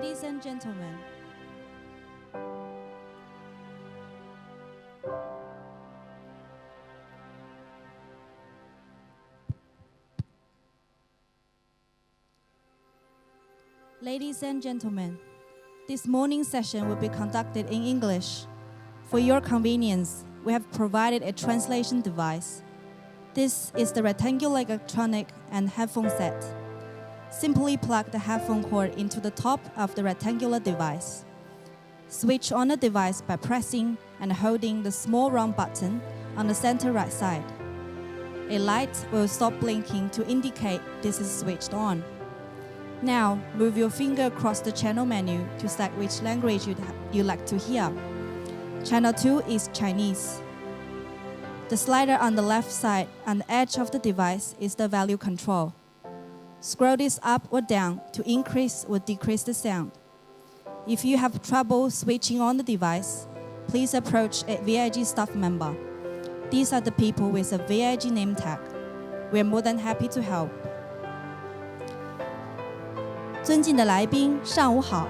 Ladies and gentlemen, this morning's session will be conducted in English. For your convenience, we have provided a translation device. This is the rectangular electronic and headphone set. Simply plug the headphone cord into the top of the rectangular device. Switch on the device by pressing and holding the small round button on the center right side. A light will stop blinking to indicate this is switched on. Now, move your finger across the channel menu to select which language you'd like to hear. Channel 2 is Chinese. The slider on the left side on the edge of the device is the volume control. Scroll this up or down to increase or decrease the sound. If you have trouble switching on the device, please approach a VIG staff member. These are the people with a VIG name tag. We are more than happy to help. 尊敬的来宾，上午好。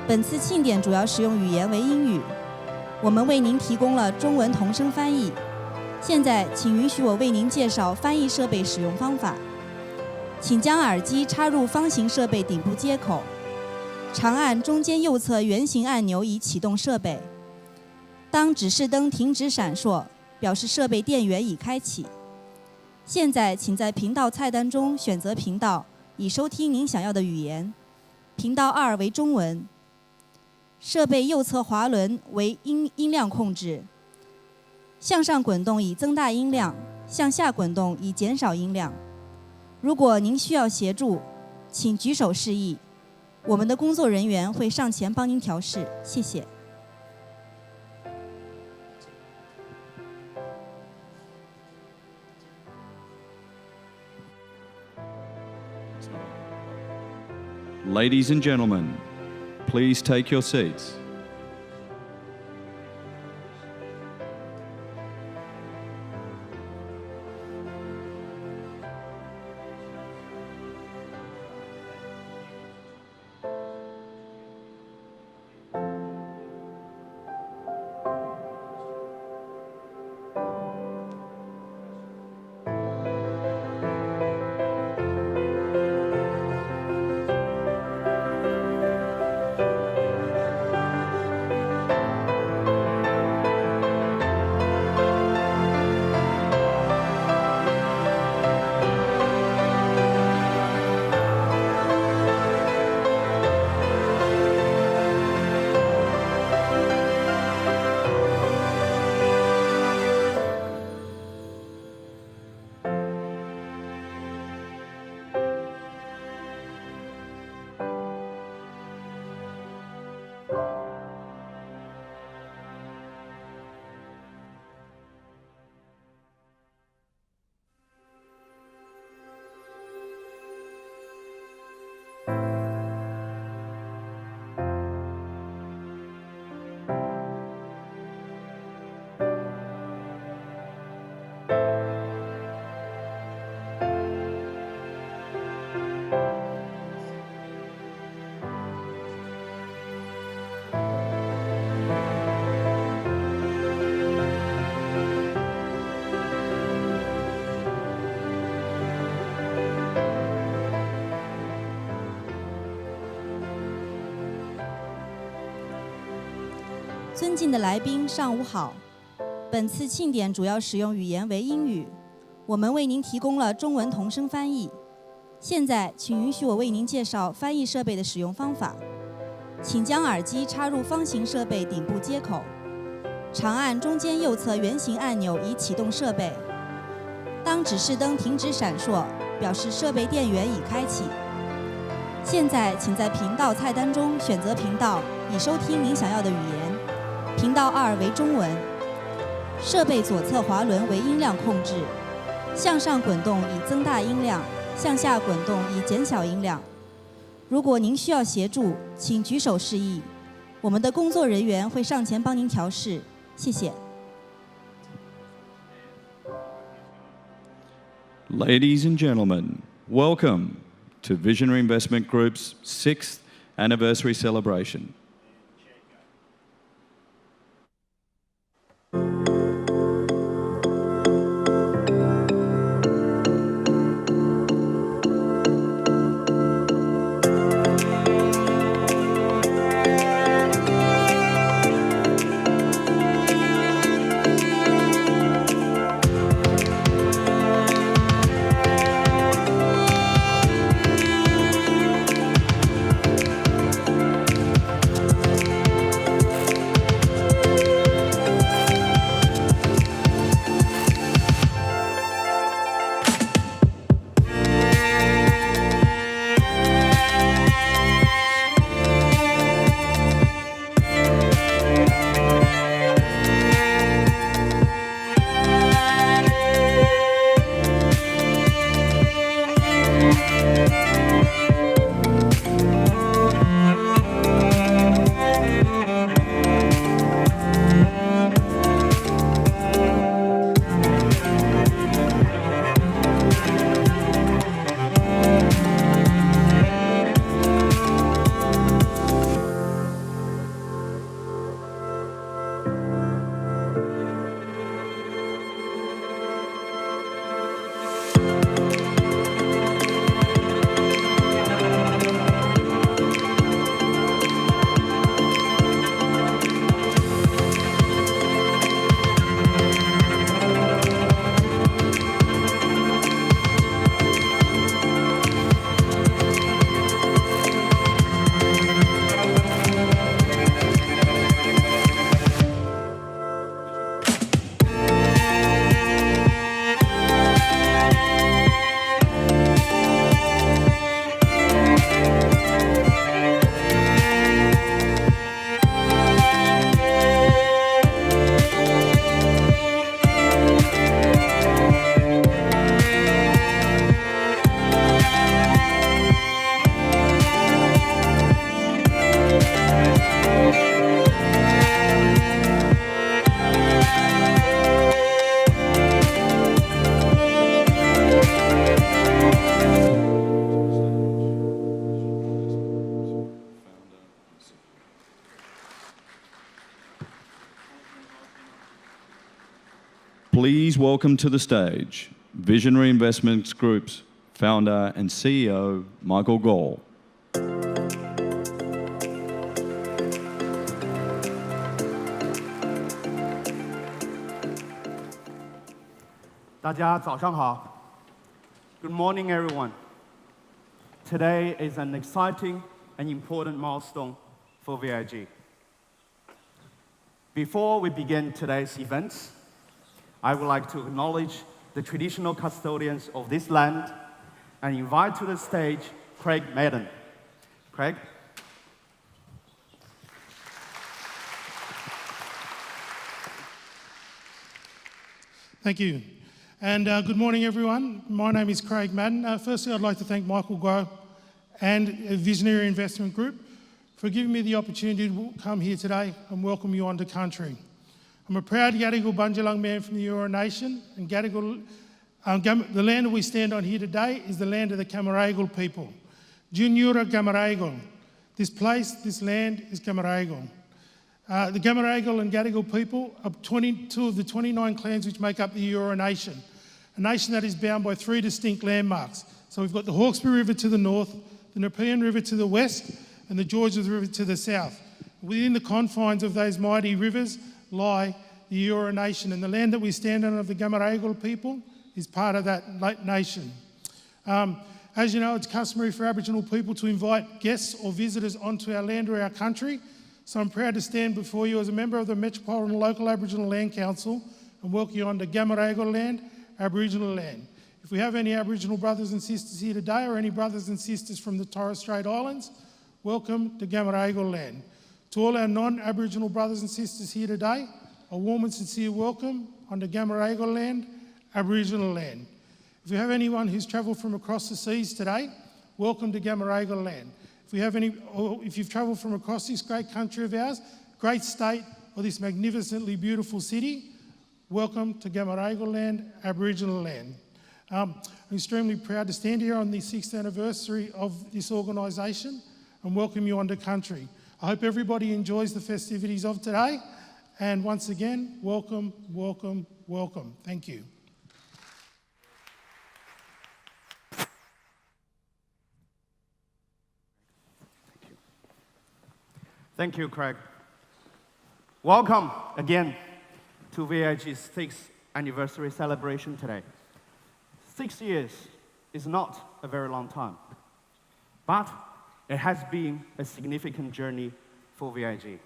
本次庆典主要使用语言为英语，我们为您提供了中文同声翻译。现在，请允许我为您介绍翻译设备使用方法。请将耳机插入方形设备顶部接口，长按中间右侧圆形按钮以启动设备。当指示灯停止闪烁，表示设备电源已开启。现在，请在频道菜单中选择频道，以收听您想要的语言。频道2为中文。设备右侧滑轮为音量控制，向上滚动以增大音量，向下滚动以减少音量。如果您需要协助，请举手示意，我们的工作人员会上前帮您调试。谢谢。Ladies and gentlemen, please take your seats.尊敬的来宾，上午好。本次庆典主要使用语言为英语，我们为您提供了中文同声翻译。现在，请允许我为您介绍翻译设备的使用方法。请将耳机插入方形设备顶部接口，长按中间右侧圆形按钮以启动设备。当指示灯停止闪烁，表示设备电源已开启。现在，请在频道菜单中选择频道，以收听您想要的语言。频道2为中文。设备左侧滑轮为音量控制，向上滚动以增大音量，向下滚动以减小音量。如果您需要协助，请举手示意，我们的工作人员会上前帮您调试。谢谢。Ladies and gentlemen, welcome to Visionary Investment Group's 6th anniversary celebration. Please welcome to the stage Visionary Investments Group's founder and CEO, Michael Gall. 大家早上好. Good morning, everyone. Today is an exciting and important milestone for VIG. Before we begin today's events, I would like to acknowledge the traditional custodians of this land and invite to the stage Craig Madden. Craig? Thank you. And good morning, everyone. My name is Craig Madden. Firstly, I'd like to thank Michael Gall and Visionary Investment Group for giving me the opportunity to come here today and welcome you onto country. I'm a proud Gadigal Bundjalung man from the Eora Nation, and Gadigal, the land that we stand on here today is the land of the Camaragal people. Juniura Camaragal. This place, this land is Camaragal. The Camaragal and Gadigal people are 22 of the 29 clans which make up the Eora Nation, a nation that is bound by 3 distinct landmarks. So we've got the Hawkesbury River to the north, the Nepean River to the west, and the Georges River to the south. Within the confines of those mighty rivers lie the Eora Nation, and the land that we stand on of the Camaragal people is part of that nation. As you know, it's customary for Aboriginal people to invite guests or visitors onto our land or our country, so I'm proud to stand before you as a member of the Metropolitan Local Aboriginal Land Council and welcome you onto Camaragal land, Aboriginal land. If we have any Aboriginal brothers and sisters here today, or any brothers and sisters from the Torres Strait Islands, welcome to Camaragal land. To all our non-Aboriginal brothers and sisters here today, a warm and sincere welcome onto Camaragal land, Aboriginal land. If we have anyone who's travelled from across the seas today, welcome to Camaragal land. If you've travelled from across this great country of ours, great state, or this magnificently beautiful city, welcome to Camaragal land, Aboriginal land. I'm extremely proud to stand here on the 6th anniversary of this organisation and welcome you onto country. I hope everybody enjoys the festivities of today. And once again, welcome, welcome, welcome. Thank you. Thank you, Craig. Welcome again to VIG's 6th anniversary celebration today. 6 years is not a very long time, but it has been a significant journey for VIG.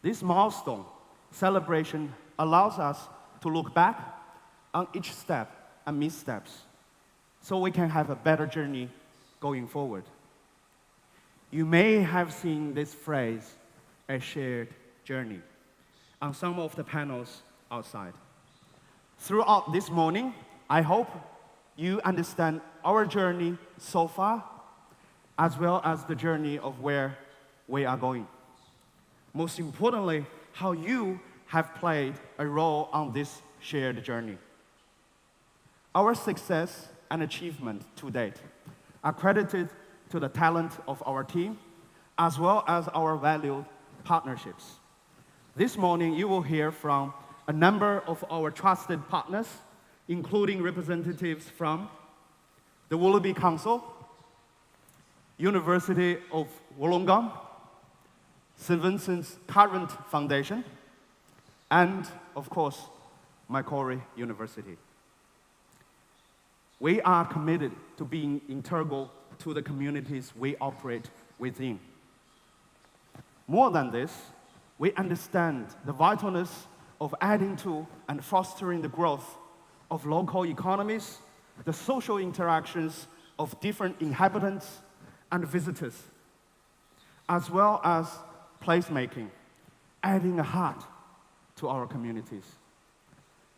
This milestone celebration allows us to look back on each step and missteps so we can have a better journey going forward. You may have seen this phrase, a shared journey, on some of the panels outside. Throughout this morning, I hope you understand our journey so far, as well as the journey of where we are going. Most importantly, how you have played a role on this shared journey. Our success and achievement to date are credited to the talent of our team, as well as our valued partnerships. This morning, you will hear from a number of our trusted partners, including representatives from the Willoughby Council, University of Wollongong, St. Vincents Current Foundation, and, of course, Macquarie University. We are committed to being integral to the communities we operate within. More than this, we understand the vitalness of adding to and fostering the growth of local economies, the social interactions of different inhabitants and visitors, as well as placemaking, adding a heart to our communities.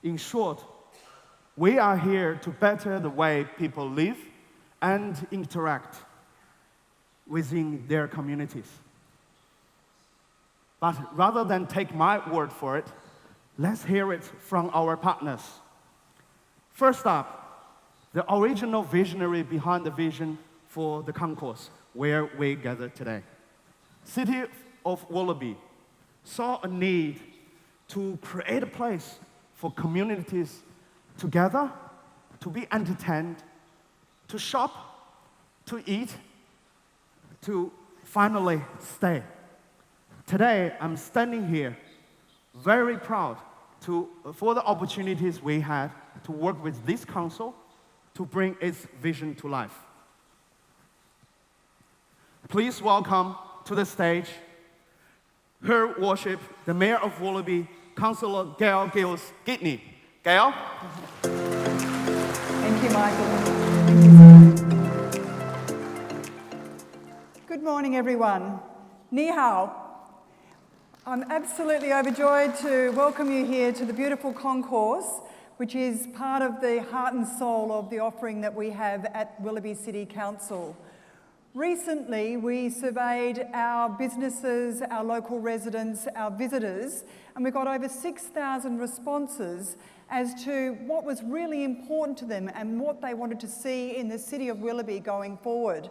In short, we are here to better the way people live and interact within their communities. But rather than take my word for it, let's hear it from our partners. First up, the original visionary behind the vision for the concourse where we gather today. City of Willoughby saw a need to create a place for communities to gather, to be entertained, to shop, to eat, to finally stay. Today, I'm standing here very proud for the opportunities we had to work with this council to bring its vision to life. Please welcome to the stage Her Worship, the Mayor of Willoughby, Councillor Gail Gills-Gidney. Gail? Thank you, Michael. Good morning, everyone. Ni hao. I'm absolutely overjoyed to welcome you here to the beautiful concourse, which is part of the heart and soul of the offering that we have at Willoughby City Council. Recently, we surveyed our businesses, our local residents, our visitors, and we got over 6,000 responses as to what was really important to them and what they wanted to see in the city of Willoughby going forward.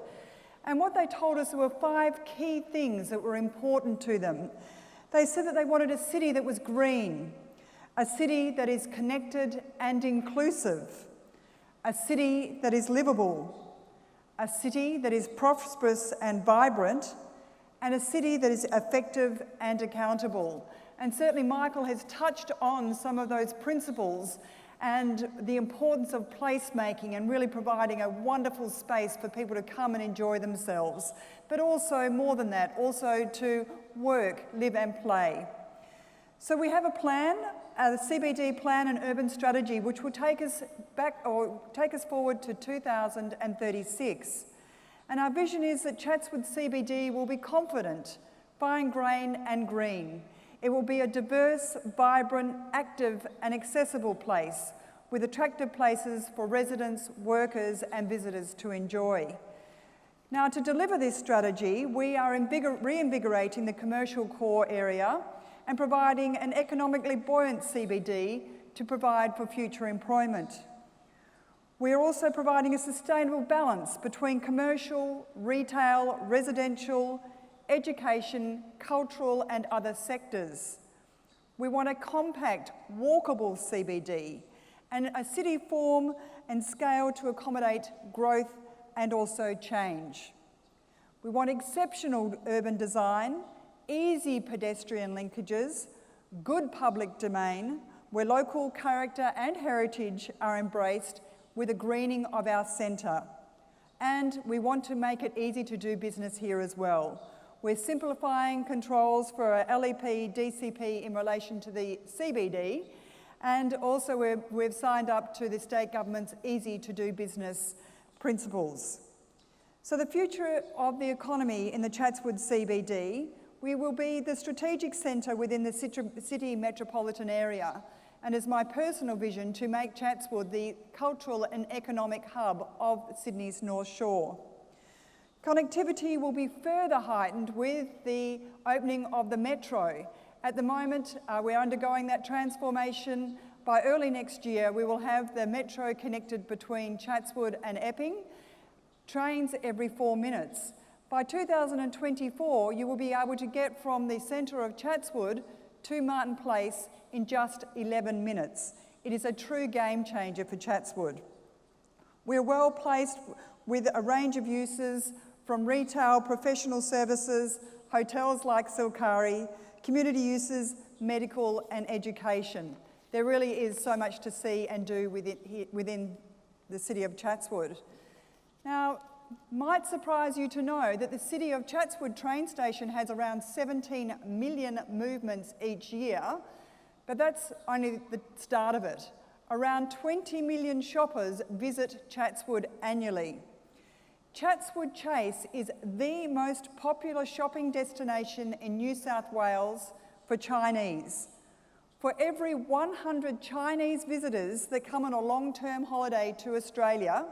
And what they told us were 5 key things that were important to them. They said that they wanted a city that was green, a city that is connected and inclusive, a city that is livable, a city that is prosperous and vibrant, and a city that is effective and accountable. And certainly Michael has touched on some of those principles and the importance of placemaking and really providing a wonderful space for people to come and enjoy themselves. But also, more than that, also to work, live and play. So we have a plan, the CBD plan and urban strategy, which will take us forward to 2036. And our vision is that Chatswood CBD will be confident, fine grain and green. It will be a diverse, vibrant, active and accessible place with attractive places for residents, workers and visitors to enjoy. Now, to deliver this strategy, we are reinvigorating the commercial core area and providing an economically buoyant CBD to provide for future employment. We are also providing a sustainable balance between commercial, retail, residential, education, cultural and other sectors. We want a compact, walkable CBD and a city form and scale to accommodate growth and also change. We want exceptional urban design, easy pedestrian linkages, good public domain, where local character and heritage are embraced with a greening of our centre. And we want to make it easy to do business here as well. We're simplifying controls for our LEP, DCP in relation to the CBD, and also we've signed up to the state government's easy to do business principles. So the future of the economy in the Chatswood CBD, we will be the strategic centre within the city metropolitan area, and it's my personal vision to make Chatswood the cultural and economic hub of Sydney's North Shore. Connectivity will be further heightened with the opening of the metro. At the moment, we're undergoing that transformation. By early next year, we will have the metro connected between Chatswood and Epping, trains every 4 minutes. By 2024, you will be able to get from the centre of Chatswood to Martin Place in just 11 minutes. It is a true game changer for Chatswood. We're well placed with a range of uses from retail, professional services, hotels like Silkari, community uses, medical and education. There really is so much to see and do within the city of Chatswood. Now, might surprise you to know that the city of Chatswood train station has around 17 million movements each year, but that's only the start of it. Around 20 million shoppers visit Chatswood annually. Chatswood Chase is the most popular shopping destination in New South Wales for Chinese. For every 100 Chinese visitors that come on a long-term holiday to Australia,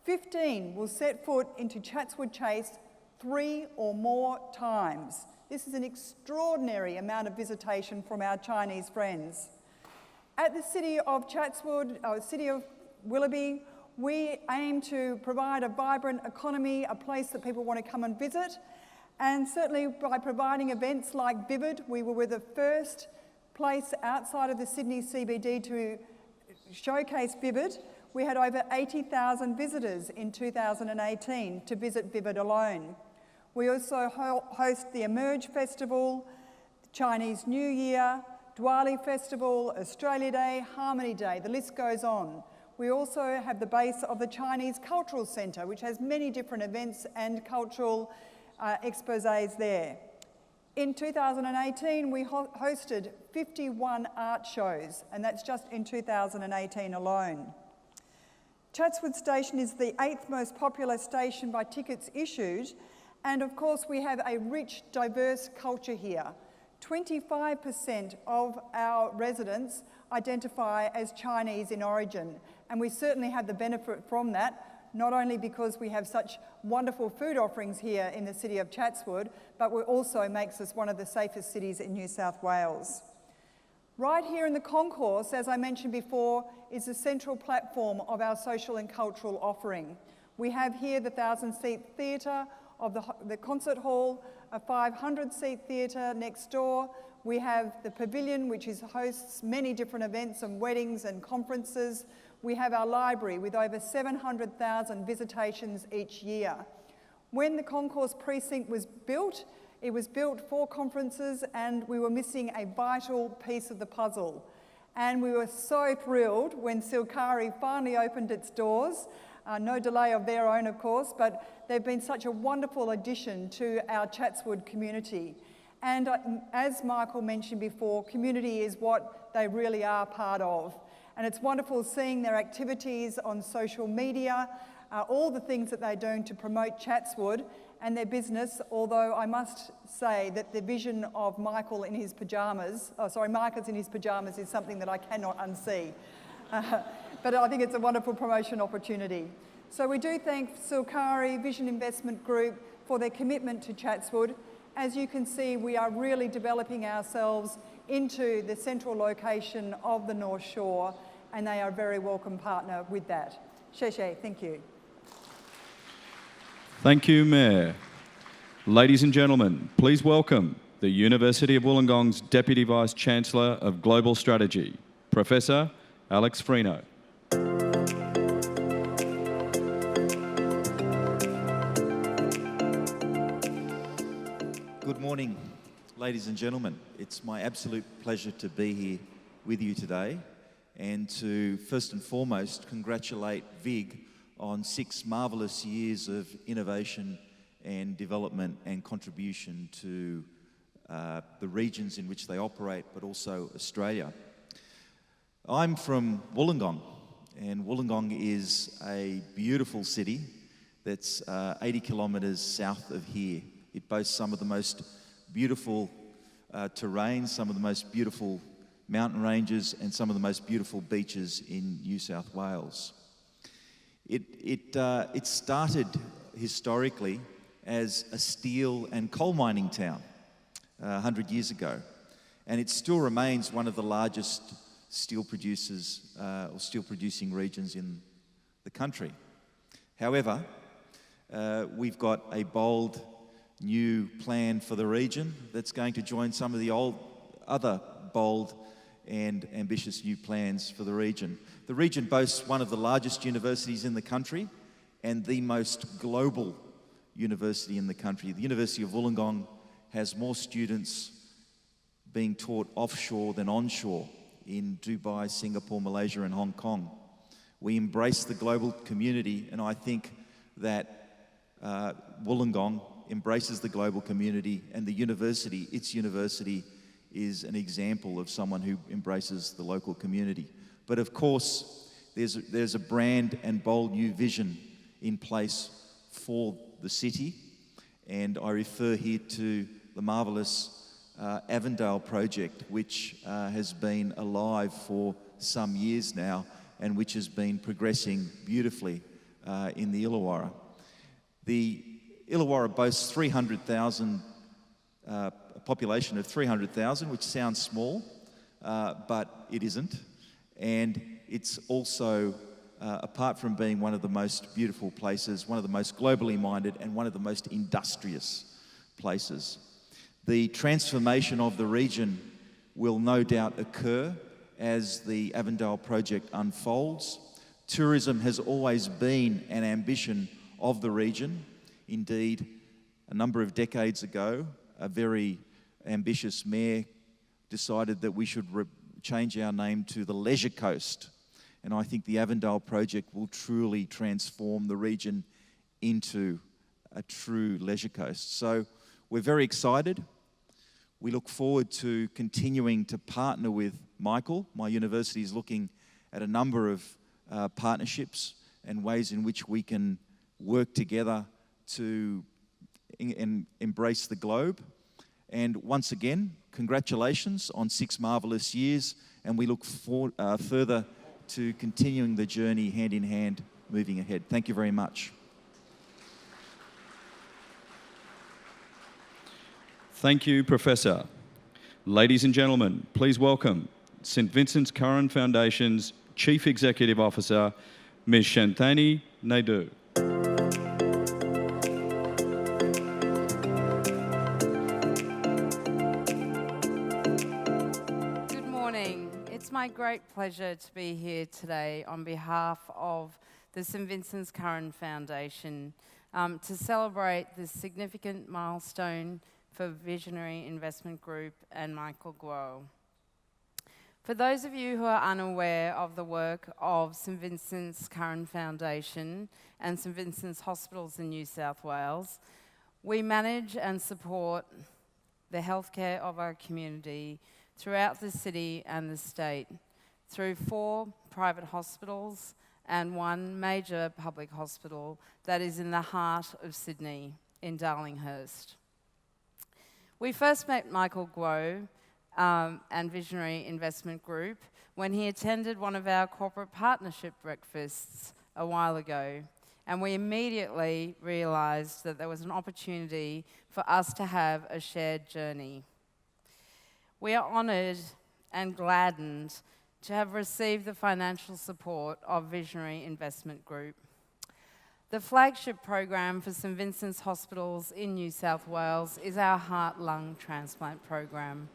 15 will set foot into Chatswood Chase 3 or more times. This is an extraordinary amount of visitation from our Chinese friends. At the City of Chatswood, City of Willoughby, we aim to provide a vibrant economy, a place that people want to come and visit, and certainly by providing events like Vivid, we were the first place outside of the Sydney CBD to showcase Vivid. We had over 80,000 visitors in 2018 to visit Vivid alone. We also host the Emerge Festival, Chinese New Year, Diwali Festival, Australia Day, Harmony Day, the list goes on. We also have the base of the Chinese Cultural Centre, which has many different events and cultural exposés there. In 2018, we hosted 51 art shows, and that's just in 2018 alone. Chatswood Station is the 8th most popular station by tickets issued, and of course we have a rich, diverse culture here. 25% of our residents identify as Chinese in origin, and we certainly have the benefit from that, not only because we have such wonderful food offerings here in the city of Chatswood, but it also makes us one of the safest cities in New South Wales. Right here in the concourse, as I mentioned before, is the central platform of our social and cultural offering. We have here the 1,000-seat theatre of the concert hall, a 500-seat theatre next door. We have the pavilion, which hosts many different events and weddings and conferences. We have our library with over 700,000 visitations each year. When the concourse precinct was built, it was built for conferences, and we were missing a vital piece of the puzzle. And we were so thrilled when Silkari finally opened its doors. No delay of their own, of course, but they've been such a wonderful addition to our Chatswood community. And as Michael mentioned before, community is what they really are part of. And it's wonderful seeing their activities on social media, all the things that they're doing to promote Chatswood and their business, although I must say that the vision of Michael's in his pyjamas is something that I cannot unsee. But I think it's a wonderful promotion opportunity. So we do thank Silkari Vision Investment Group for their commitment to Chatswood. As you can see, we are really developing ourselves into the central location of the North Shore, and they are a very welcome partner with that. Sheshe, thank you. Thank you, Mayor. Ladies and gentlemen, please welcome the University of Wollongong's Deputy Vice-Chancellor of Global Strategy, Professor Alex Frino. Good morning, ladies and gentlemen. It's my absolute pleasure to be here with you today and to, first and foremost, congratulate VIG on 6 marvellous years of innovation and development and contribution to the regions in which they operate, but also Australia. I'm from Wollongong, and Wollongong is a beautiful city that's 80 kilometres south of here. It boasts some of the most beautiful terrain, some of the most beautiful mountain ranges, and some of the most beautiful beaches in New South Wales. It started historically as a steel and coal mining town 100 years ago, and it still remains one of the largest steel producers or steel producing regions in the country. However, we've got a bold new plan for the region that's going to join some of the other bold and ambitious new plans for the region. The region boasts one of the largest universities in the country and the most global university in the country. The University of Wollongong has more students being taught offshore than onshore in Dubai, Singapore, Malaysia and Hong Kong. We embrace the global community, and I think that Wollongong embraces the global community, and the university, its university, is an example of someone who embraces the local community. But of course, there's a brand and bold new vision in place for the city, and I refer here to the marvellous Avondale project, which has been alive for some years now and which has been progressing beautifully in the Illawarra. The Illawarra boasts 300,000, a population of 300,000, which sounds small, but it isn't. And it's also, apart from being one of the most beautiful places, one of the most globally minded and one of the most industrious places. The transformation of the region will no doubt occur as the Avondale project unfolds. Tourism has always been an ambition of the region. Indeed, a number of decades ago, a very ambitious mayor decided that we should change our name to the Leisure Coast. And I think the Avondale project will truly transform the region into a true leisure coast. So we're very excited. We look forward to continuing to partner with Michael. My university is looking at a number of partnerships and ways in which we can work together to embrace the globe. And once again, congratulations on 6 marvellous years, and we look further to continuing the journey hand in hand moving ahead. Thank you very much. Thank you, Professor. Ladies and gentlemen, please welcome St Vincent's Curran Foundation's Chief Executive Officer, Ms. Shanthani Naidu. Good morning. It's my great pleasure to be here today on behalf of the St Vincent's Curran Foundation to celebrate this significant milestone for Visionary Investment Group and Michael Guo. For those of you who are unaware of the work of St Vincent's Curran Foundation and St Vincent's Hospitals in New South Wales, we manage and support the healthcare of our community throughout the city and the state through 4 private hospitals and 1 major public hospital that is in the heart of Sydney, in Darlinghurst. We first met Michael Guo and Visionary Investment Group when he attended one of our corporate partnership breakfasts a while ago, and we immediately realised that there was an opportunity for us to have a shared journey. We are honoured and gladdened to have received the financial support of Visionary Investment Group. The flagship program for St Vincent's hospitals in New South Wales is our heart-lung transplant program.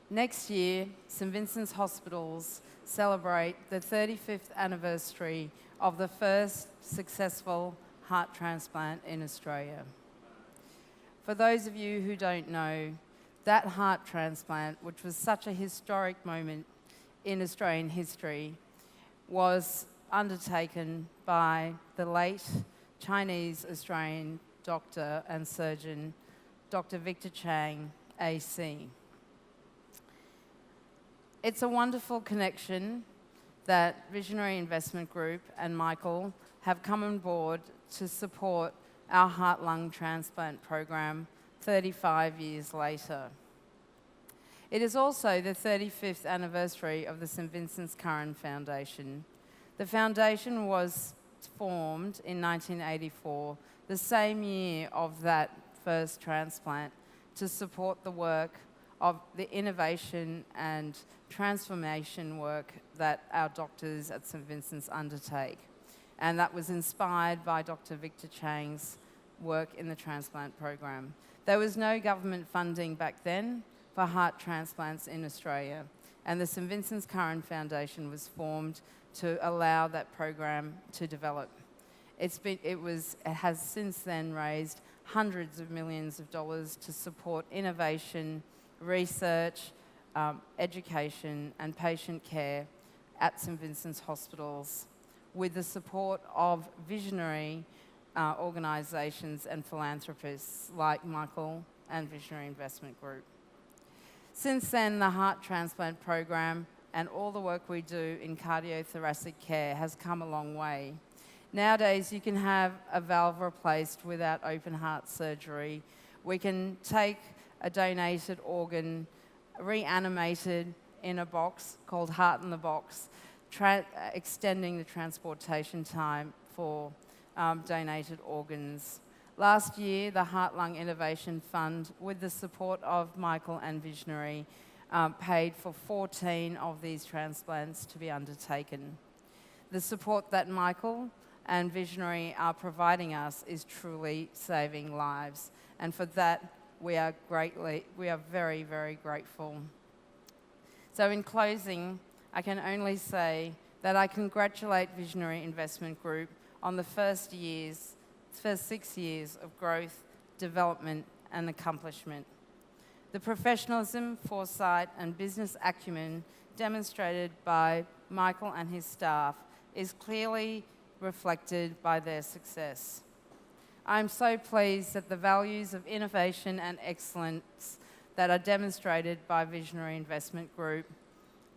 Next year, St Vincent's hospitals celebrate the 35th anniversary of the first successful heart transplant in Australia. For those of you who don't know, that heart transplant, which was such a historic moment in Australian history, was undertaken by the late Chinese-Australian doctor and surgeon, Dr. Victor Chang, AC. It's a wonderful connection that Visionary Investment Group and Michael have come on board to support our heart-lung transplant program 35 years later. It is also the 35th anniversary of the St Vincent's Curran Foundation. The foundation was formed in 1984, the same year of that first transplant, to support the work of the innovation and transformation work that our doctors at St Vincent's undertake. And that was inspired by Dr. Victor Chang's work in the transplant program. There was no government funding back then for heart transplants in Australia, and the St Vincent's Curran Foundation was formed to allow that program to develop. It has since then raised hundreds of millions of dollars to support innovation, research, education and patient care at St Vincent's hospitals, with the support of visionary organisations and philanthropists like Michael and Visionary Investment Group. Since then, the heart transplant program and all the work we do in cardiothoracic care has come a long way. Nowadays, you can have a valve replaced without open heart surgery. We can take a donated organ, reanimated in a box called Heart in the Box, extending the transportation time for donated organs. Last year, the Heart-Lung Innovation Fund, with the support of Michael and Visionary, paid for 14 of these transplants to be undertaken. The support that Michael and Visionary are providing us is truly saving lives, and for that we are very, very grateful. So in closing, I can only say that I congratulate Visionary Investment Group on the first 6 years of growth, development and accomplishment. The professionalism, foresight and business acumen demonstrated by Michael and his staff is clearly reflected by their success. I'm so pleased that the values of innovation and excellence that are demonstrated by Visionary Investment Group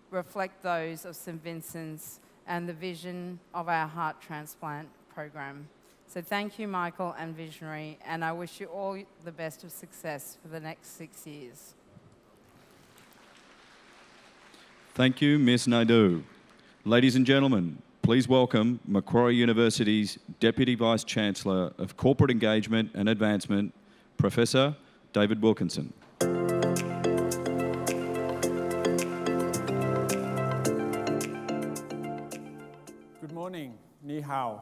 reflect those of St Vincent's and the vision of our heart transplant program. So thank you, Michael and Visionary, and I wish you all the best of success for the next 6 years. Thank you, Ms. Naidoo. Ladies and gentlemen, please welcome Macquarie University's Deputy Vice-Chancellor of Corporate Engagement and Advancement, Professor David Wilkinson. Good morning, ni hao.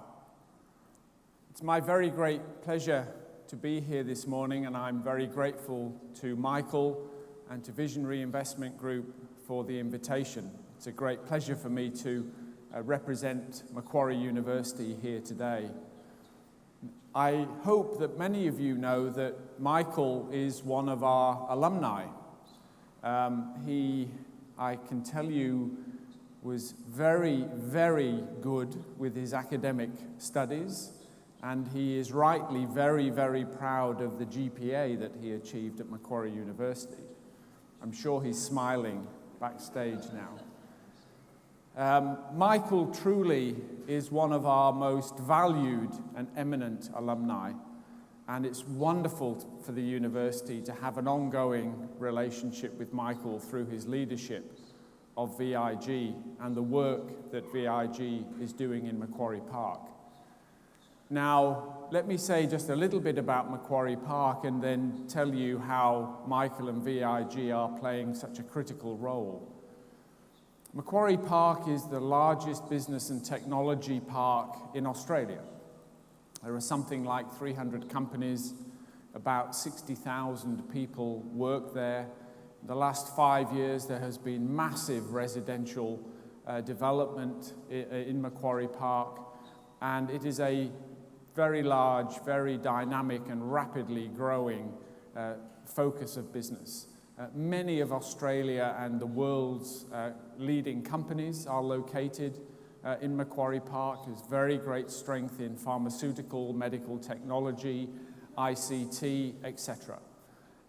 It's my very great pleasure to be here this morning, and I'm very grateful to Michael and to Visionary Investment Group for the invitation. It's a great pleasure for me to represent Macquarie University here today. I hope that many of you know that Michael is one of our alumni. I can tell you, was very, very good with his academic studies, and he is rightly very, very proud of the GPA that he achieved at Macquarie University. I'm sure he's smiling backstage now. Michael truly is one of our most valued and eminent alumni, and it's wonderful for the university to have an ongoing relationship with Michael through his leadership of VIG and the work that VIG is doing in Macquarie Park. Now, let me say just a little bit about Macquarie Park and then tell you how Michael and VIG are playing such a critical role. Macquarie Park is the largest business and technology park in Australia. There are something like 300 companies, about 60,000 people work there. In the last 5 years, there has been massive residential development in Macquarie Park, and it is a very large, very dynamic and rapidly growing focus of business. Many of Australia and the world's leading companies are located in Macquarie Park. There's very great strength in pharmaceutical, medical technology, ICT, etc.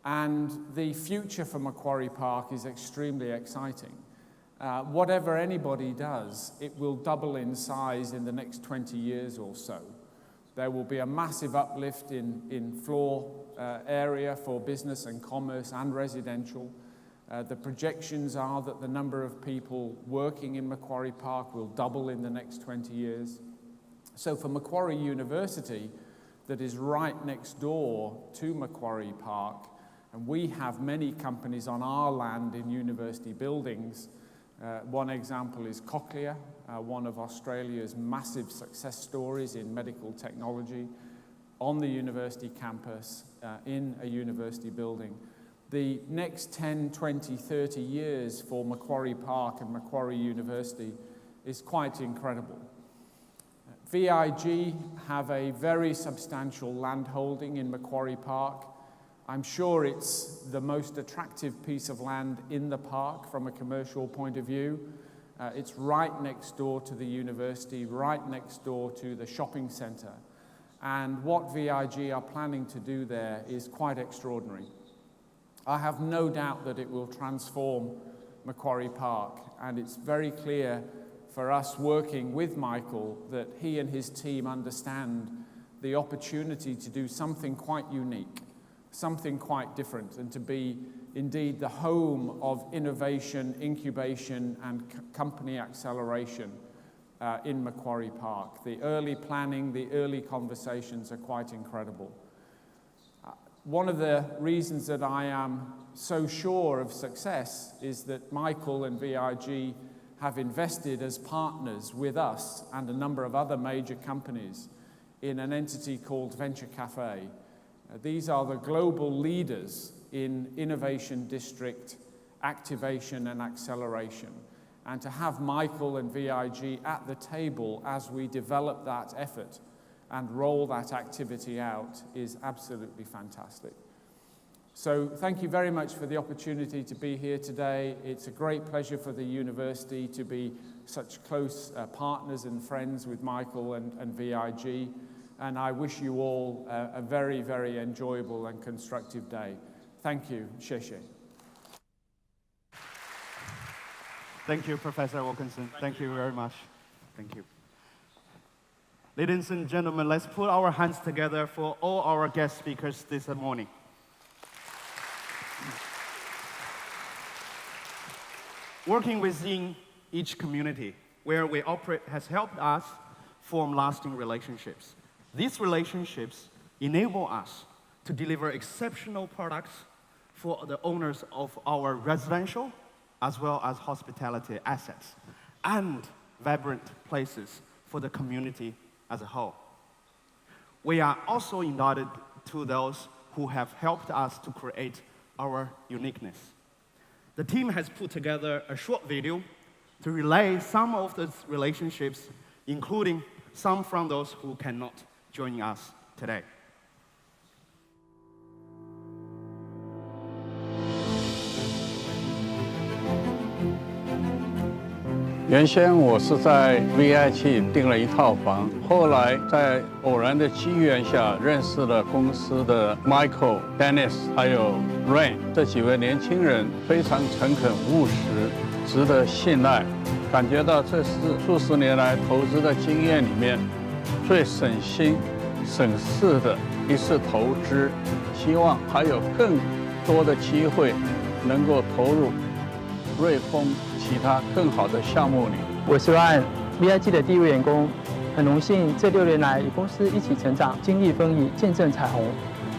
And the future for Macquarie Park is extremely exciting. Whatever anybody does, it will double in size in the next 20 years or so. There will be a massive uplift in floor area for business and commerce and residential. The projections are that the number of people working in Macquarie Park will double in the next 20 years. So for Macquarie University, that is right next door to Macquarie Park, and we have many companies on our land in university buildings. One example is Cochlear, one of Australia's massive success stories in medical technology, on the university campus, in a university building. The next 10, 20, 30 years for Macquarie Park and Macquarie University is quite incredible. VIG have a very substantial land holding in Macquarie Park. I'm sure it's the most attractive piece of land in the park from a commercial point of view. It's right next door to the university, right next door to the shopping centre. And what VIG are planning to do there is quite extraordinary. I have no doubt that it will transform Macquarie Park, and it's very clear for us working with Michael that he and his team understand the opportunity to do something quite unique, something quite different, and to be indeed the home of innovation, incubation, and company acceleration in Macquarie Park. The early planning, the early conversations are quite incredible. One of the reasons that I am so sure of success is that Michael and VIG have invested as partners with us and a number of other major companies in an entity called Venture Cafe. These are the global leaders in innovation district activation and acceleration. And to have Michael and VIG at the table as we develop that effort and roll that activity out is absolutely fantastic. So thank you very much for the opportunity to be here today. It's a great pleasure for the university to be such close partners and friends with Michael and VIG. And I wish you all a very, very enjoyable and constructive day. Thank you. 谢谢. Thank you, Professor Wilkinson. Thank you very much. Thank you. Ladies and gentlemen, let's put our hands together for all our guest speakers this morning. Working within each community where we operate has helped us form lasting relationships. These relationships enable us to deliver exceptional products for the owners of our residential as well as hospitality assets, and vibrant places for the community as a whole. We are also indebted to those who have helped us to create our uniqueness. The team has put together a short video to relay some of those relationships, including some from those who cannot join us today. 原先我是在 VIG 订了一套房，后来在偶然的机缘下认识了公司的 Michael、Dennis 还有 Rain 这几位年轻人，非常诚恳务实，值得信赖。感觉到这是数十年来投资的经验里面最省心省事的一次投资。希望还有更多的机会能够投入瑞丰 其他更好的项目里。我是 VIG 的第一位员工，很荣幸这6年来与公司一起成长，经历风雨，见证彩虹。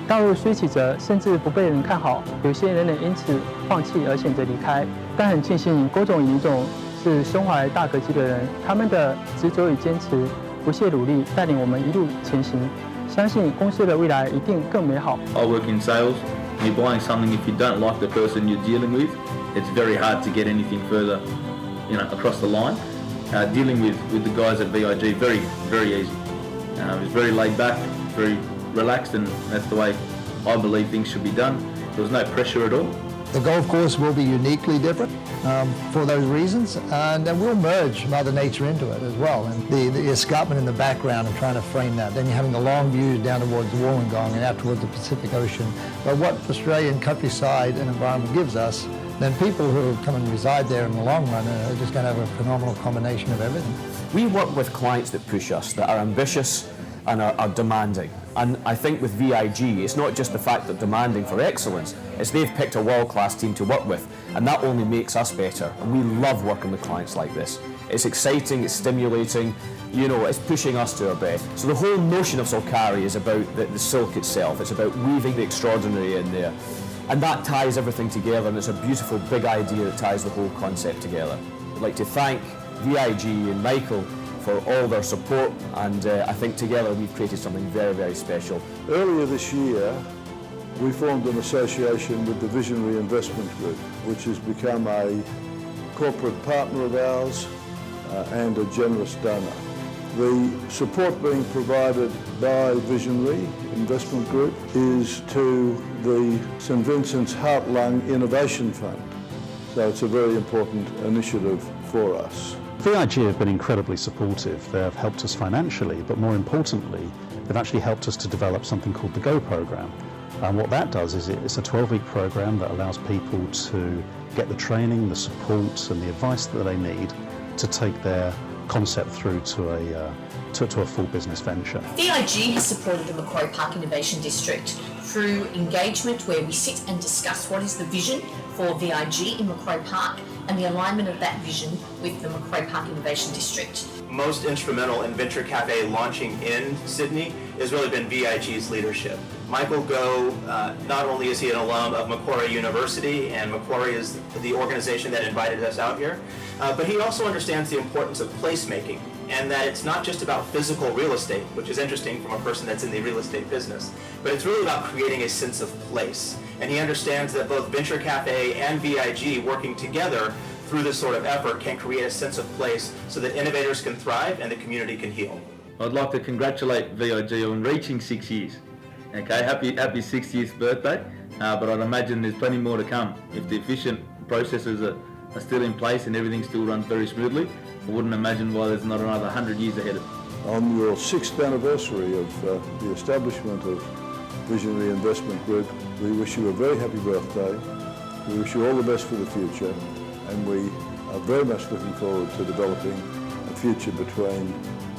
道路虽曲折，甚至不被人看好，有些人也因此放弃而选择离开。但很庆幸郭总、尹总是胸怀大格局的人，他们的执着与坚持、不懈努力，带领我们一路前行。相信公司的未来一定更美好。I work in sales. You're buying something, if you don't like the person you're dealing with, it's very hard to get anything further, across the line. Dealing with the guys at VIG, very, very easy. It's very laid back, very relaxed, and that's the way I believe things should be done. There was no pressure at all. The golf course will be uniquely different for those reasons, and then we'll merge Mother Nature into it as well. And the escarpment in the background and trying to frame that. Then you're having the long views down towards Wollongong and out towards the Pacific Ocean. But what Australian countryside and environment gives us, then people who come and reside there in the long run are just going to have a phenomenal combination of everything. We work with clients that push us, that are ambitious and are demanding. And I think with VIG, it's not just the fact that demanding for excellence, it's they've picked a world-class team to work with, and that only makes us better. And we love working with clients like this. It's exciting, it's stimulating, it's pushing us to our best. So the whole notion of Solkari is about the silk itself. It's about weaving the extraordinary in there. And that ties everything together, and it's a beautiful big idea that ties the whole concept together. I'd like to thank VIG and Michael for all their support, and I think together we've created something very, very special. Earlier this year, we formed an association with the Visionary Investment Group, which has become a corporate partner of ours and a generous donor. The support being provided by Visionary Investment Group is to the St Vincents Heart-Lung Innovation Fund. So it's a very important initiative for us. VIG have been incredibly supportive. They have helped us financially, but more importantly, they've actually helped us to develop something called the GO program. And what that does is it's a 12-week program that allows people to get the training, the support and the advice that they need to take their concept through to a full business venture. VIG has supported the Macquarie Park Innovation District through engagement where we sit and discuss what is the vision for VIG in Macquarie Park and the alignment of that vision with the Macquarie Park Innovation District. Most instrumental in Venture Cafe launching in Sydney has really been VIG's leadership. Michael Goh, not only is he an alum of Macquarie University, and Macquarie is the organization that invited us out here, but he also understands the importance of placemaking, and that it's not just about physical real estate, which is interesting from a person that's in the real estate business, but it's really about creating a sense of place. And he understands that both Venture Cafe and VIG working together through this sort of effort can create a sense of place so that innovators can thrive and the community can heal. I'd like to congratulate VIG on reaching 6 years. Okay, happy 60th birthday, but I'd imagine there's plenty more to come. If the efficient processes are still in place and everything still runs very smoothly, I wouldn't imagine why there's not another 100 years ahead of it. On your 6th anniversary of the establishment of Visionary Investment Group, we wish you a very happy birthday. We wish you all the best for the future, and we are very much looking forward to developing a future between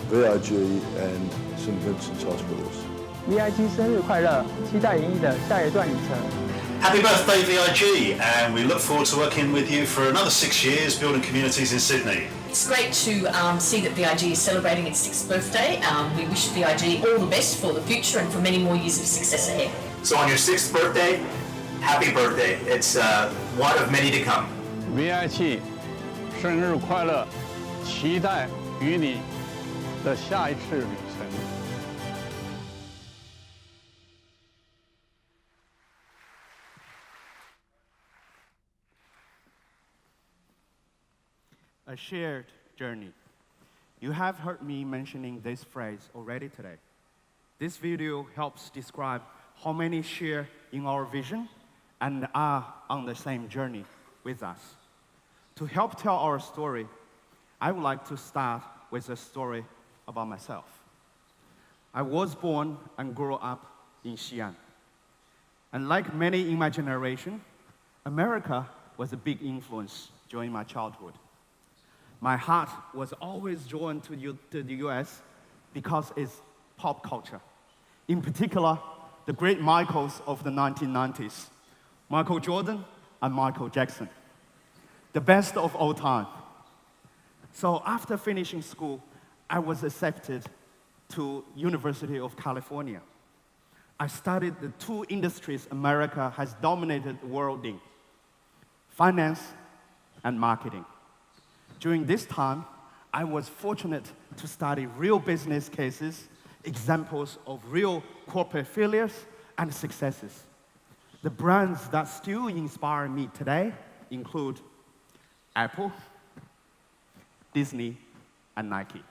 VIG and St Vincent's Hospitals. VIG 生日快乐！期待盈盈的下一段旅程。 Happy birthday, VIG, and we look forward to working with you for another 6 years building communities in Sydney. It's great to see that VIG is celebrating its 6th birthday. We wish VIG all the best for the future and for many more years of success ahead. So on your 6th birthday, happy birthday. It's one of many to come. VIG 生日快乐！期待与你的下一次旅程。 A shared journey. You have heard me mentioning this phrase already today. This video helps describe how many share in our vision and are on the same journey with us. To help tell our story, I would like to start with a story about myself. I was born and grew up in Xi'an. And like many in my generation, America was a big influence during my childhood. My heart was always drawn to the US because it's pop culture. In particular, the great Michaels of the 1990s, Michael Jordan and Michael Jackson, the best of all time. So after finishing school, I was accepted to University of California. I studied the two industries America has dominated the world in, finance and marketing. During this time, I was fortunate to study real business cases, examples of real corporate failures and successes. The brands that still inspire me today include Apple, Disney, and Nike.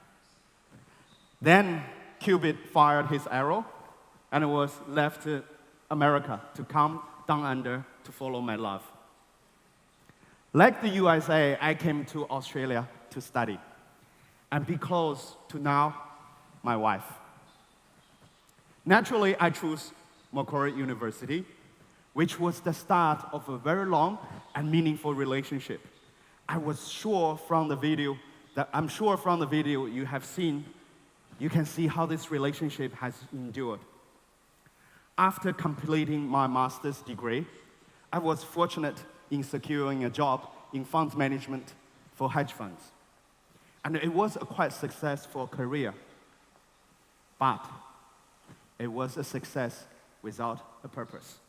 Then Cupid fired his arrow and was left to America to come down under to follow my love. Like the USA, I came to Australia to study and be close to now my wife. Naturally, I chose Macquarie University, which was the start of a very long and meaningful relationship. I'm sure from the video you have seen, you can see how this relationship has endured. After completing my master's degree, I was fortunate in securing a job in funds management for hedge funds. And it was a quite successful career. But it was a success without a purpose.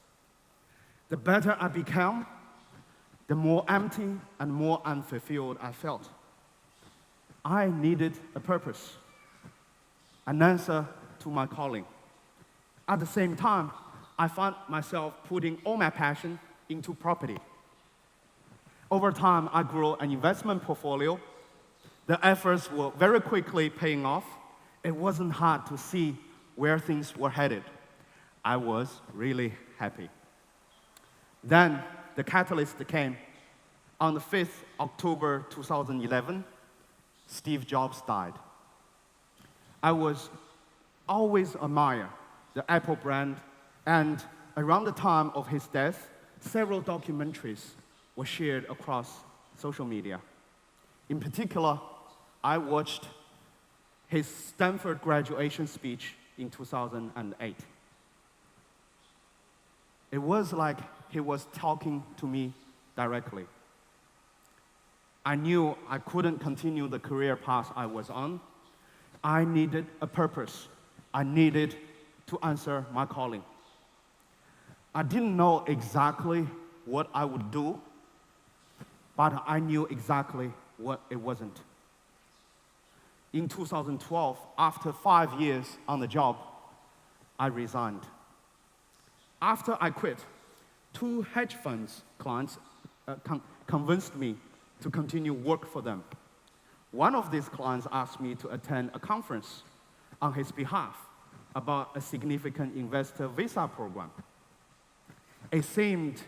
The better I became, the more empty and more unfulfilled I felt. I needed a purpose, an answer to my calling. At the same time, I found myself putting all my passion into property. Over time, I grew an investment portfolio. The efforts were very quickly paying off. It wasn't hard to see where things were headed. I was really happy. Then the catalyst came. On the 5th October 2011, Steve Jobs died. I was always admire the Apple brand, and around the time of his death, several documentaries were shared across social media. In particular, I watched his Stanford graduation speech in 2008. It was like he was talking to me directly. I knew I couldn't continue the career path I was on. I needed a purpose. I needed to answer my calling. I didn't know exactly what I would do, but I knew exactly what it wasn't. In 2012, after 5 years on the job, I resigned. After I quit, 2 hedge funds clients convinced me to continue work for them. One of these clients asked me to attend a conference on his behalf about a significant investor visa program. It seemed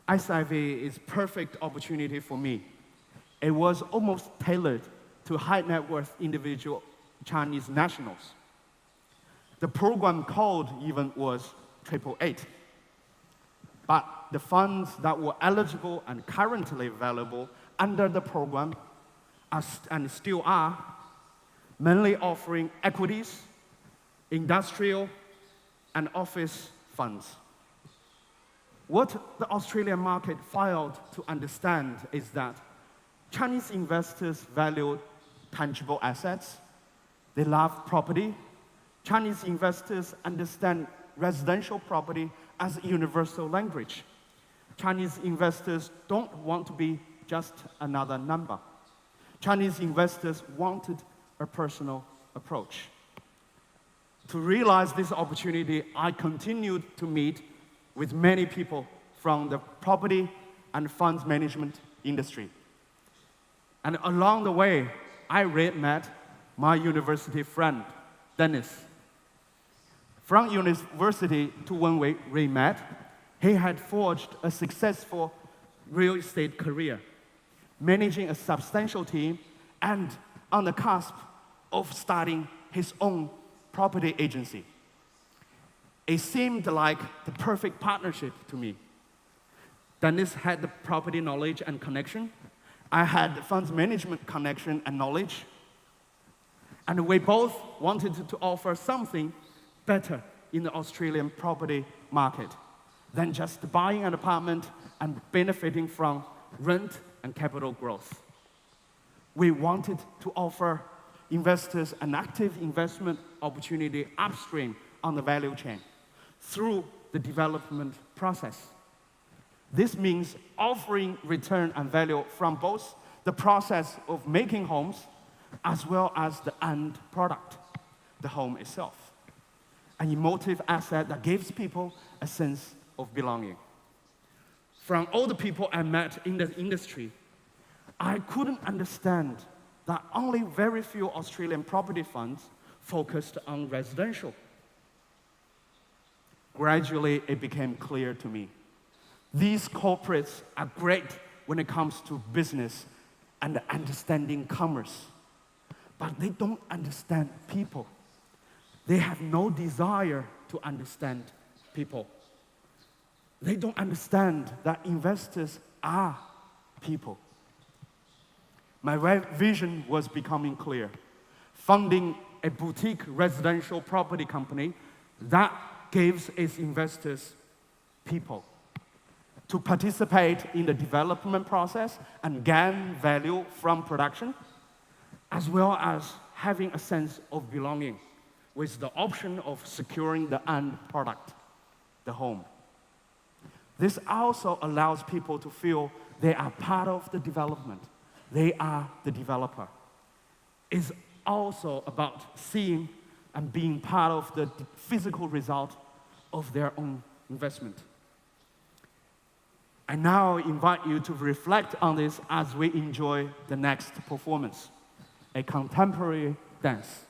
SIV is perfect opportunity for me. It was almost tailored to high net worth individual Chinese nationals. The program code even was 888. But the funds that were eligible and currently available under the program and still are mainly offering equities, industrial, and office funds. What the Australian market failed to understand is that Chinese investors value tangible assets. They love property. Chinese investors understand residential property as a universal language. Chinese investors don't want to be just another number. Chinese investors wanted a personal approach. To realize this opportunity, I continued to meet with many people from the property and funds management industry. And along the way, I met my university friend, Dennis. From university to when we met, he had forged a successful real estate career, managing a substantial team and on the cusp of starting his own property agency. It seemed like the perfect partnership to me. Dennis had the property knowledge and connection. I had the funds management connection and knowledge. And we both wanted to offer something better in the Australian property market than just buying an apartment and benefiting from rent and capital growth. We wanted to offer investors an active investment opportunity upstream on the value chain through the development process. This means offering return and value from both the process of making homes, as well as the end product, the home itself. An emotive asset that gives people a sense of belonging. From all the people I met in the industry, I couldn't understand that only very few Australian property funds focused on residential. Gradually, it became clear to me. These corporates are great when it comes to business and understanding commerce, but they don't understand people. They have no desire to understand people. They don't understand that investors are people. My vision was becoming clear. Funding a boutique residential property company that gives its investors people to participate in the development process and gain value from production, as well as having a sense of belonging with the option of securing the end product, the home. This also allows people to feel they are part of the development. They are the developer. It's also about seeing and being part of the physical result of their own investment. I now invite you to reflect on this as we enjoy the next performance, a contemporary dance.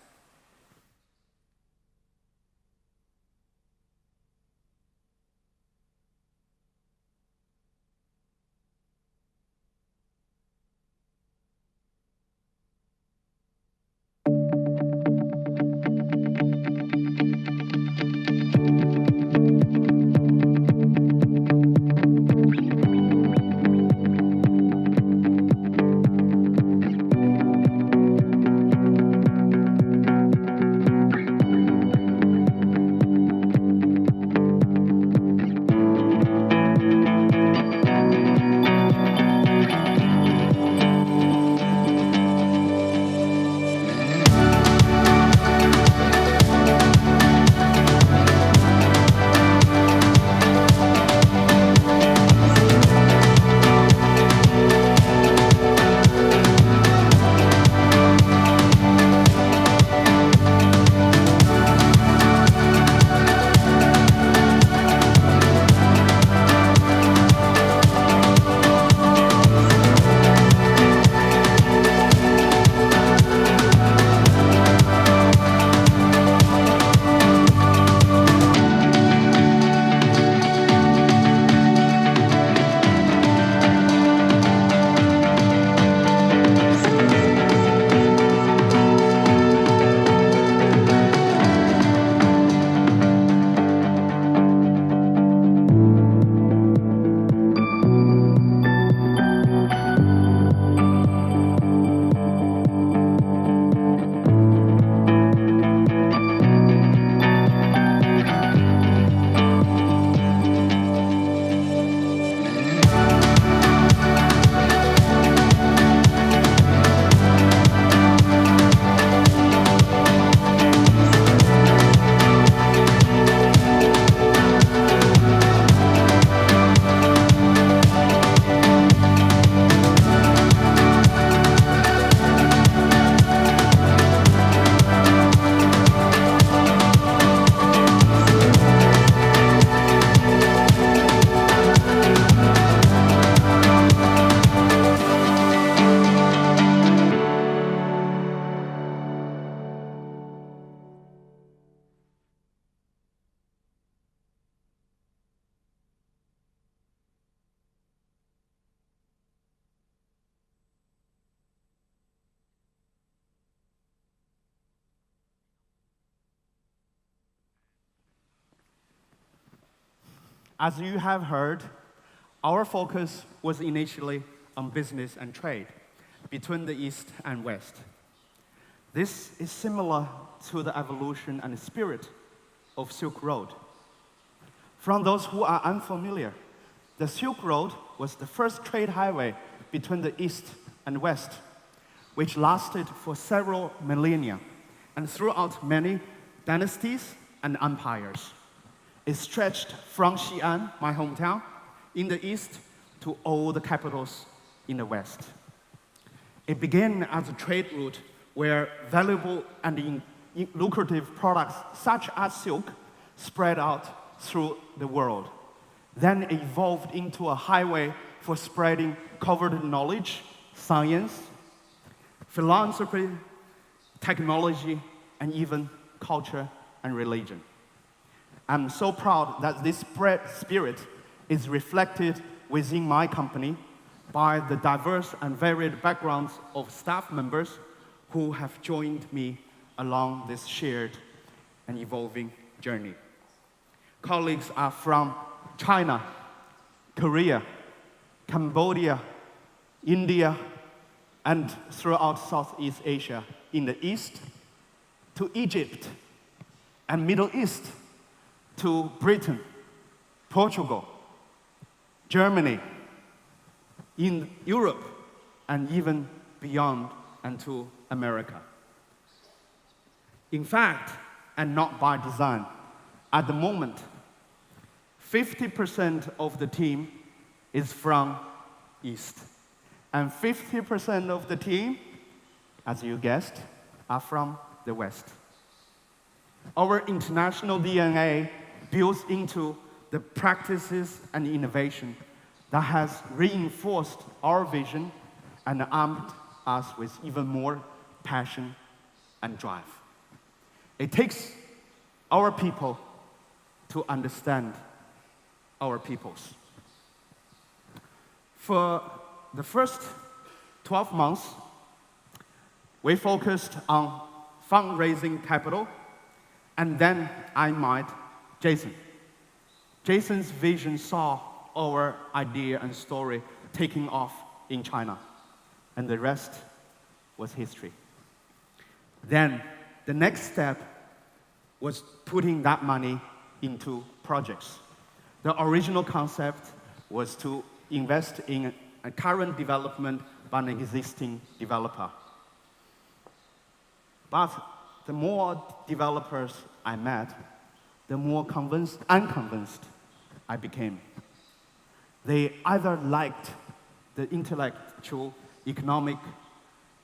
As you have heard, our focus was initially on business and trade between the East and West. This is similar to the evolution and spirit of Silk Road. From those who are unfamiliar, the Silk Road was the first trade highway between the East and West, which lasted for several millennia and throughout many dynasties and empires. It stretched from Xi'an, my hometown, in the east to all the capitals in the west. It began as a trade route where valuable and lucrative products such as silk spread out through the world. Then it evolved into a highway for spreading coveted knowledge, science, philanthropy, technology, and even culture and religion. I'm so proud that this spirit is reflected within my company by the diverse and varied backgrounds of staff members who have joined me along this shared and evolving journey. Colleagues are from China, Korea, Cambodia, India, and throughout Southeast Asia, in the East, to Egypt, and Middle East, to Britain, Portugal, Germany, in Europe, and even beyond, and to America. In fact, and not by design, at the moment, 50% of the team is from East, and 50% of the team, as you guessed, are from the West. Our international DNA builds into the practices and innovation that has reinforced our vision and armed us with even more passion and drive. It takes our people to understand our peoples. For the first 12 months, we focused on fundraising capital, and then I met Jason. Jason's vision saw our idea and story taking off in China, and the rest was history. Then the next step was putting that money into projects. The original concept was to invest in a current development by an existing developer. But the more developers I met, the more unconvinced I became. They either liked the intellectual, economic,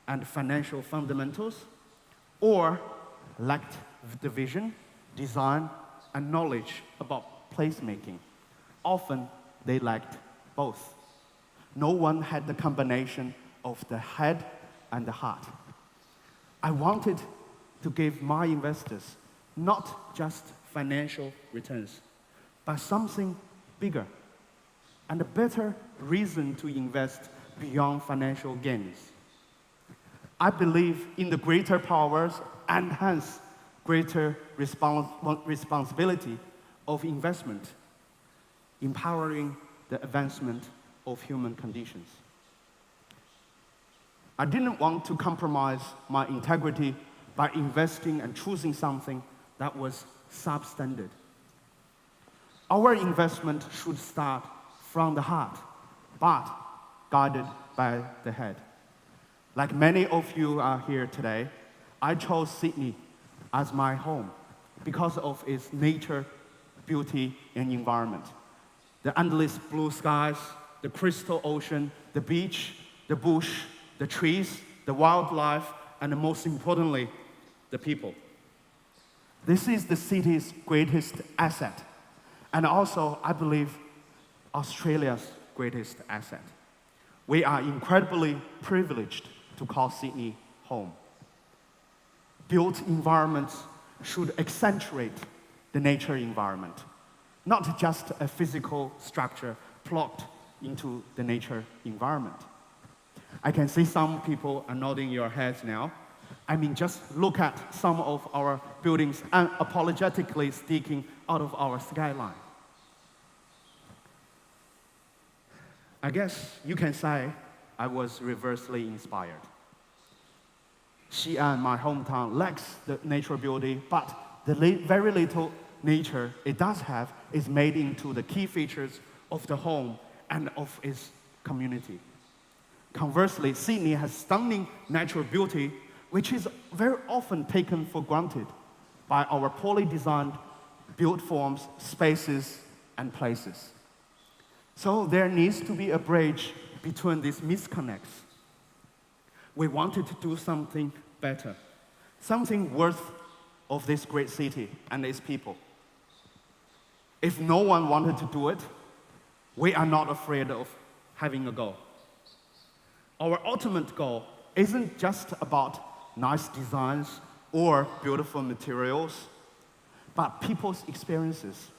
and financial fundamentals, or lacked the vision, design, and knowledge about placemaking. Often, they lacked both. No one had the combination of the head and the heart. I wanted to give my investors not just financial returns, but something bigger and a better reason to invest beyond financial gains. I believe in the greater powers and hence greater responsibility of investment, empowering the advancement of human conditions. I didn't want to compromise my integrity by investing and choosing something that was substandard. Our investment should start from the heart, but guided by the head. Like many of you are here today, I chose Sydney as my home because of its nature, beauty, and environment. The endless blue skies, the crystal ocean, the beach, the bush, the trees, the wildlife, and most importantly, the people. This is the city's greatest asset, and also, I believe, Australia's greatest asset. We are incredibly privileged to call Sydney home. Built environments should accentuate the nature environment, not just a physical structure plopped into the nature environment. I can see some people are nodding your heads now. I mean, just look at some of our buildings unapologetically sticking out of our skyline. I guess you can say I was reversely inspired. Xi'an, my hometown, lacks the natural beauty, but the very little nature it does have is made into the key features of the home and of its community. Conversely, Sydney has stunning natural beauty, which is very often taken for granted by our poorly designed built forms, spaces, and places. So there needs to be a bridge between these disconnects. We wanted to do something better, something worth of this great city and its people. If no one wanted to do it, we are not afraid of having a go. Our ultimate goal isn't just about nice designs or beautiful materials, but people's experiences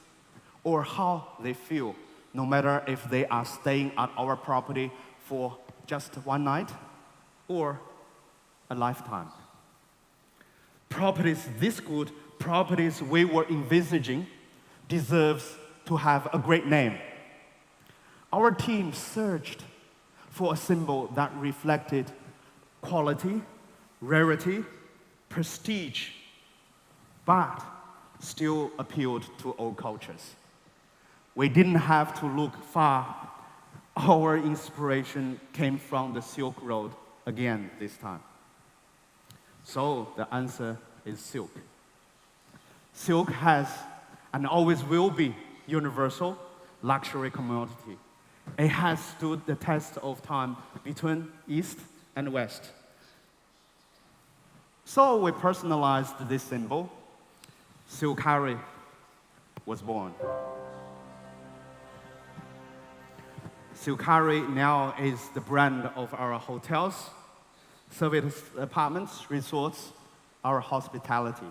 or how they feel, no matter if they are staying at our property for just one night or a lifetime. Properties this good, properties we were envisaging, deserves to have a great name. Our team searched for a symbol that reflected quality, rarity, prestige, but still appealed to all cultures. We didn't have to look far. Our inspiration came from the Silk Road again this time. So the answer is silk. Silk has and always will be universal luxury commodity. It has stood the test of time between East and West. So we personalized this symbol. Silkari was born. Silkari now is the brand of our hotels, service apartments, resorts, our hospitality.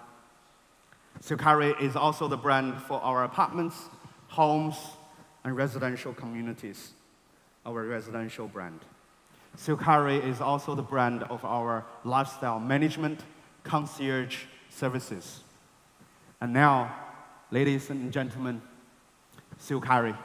Silkari is also the brand for our apartments, homes, and residential communities, our residential brand. Silkari is also the brand of our lifestyle management, concierge services. And now, ladies and gentlemen, Silkari.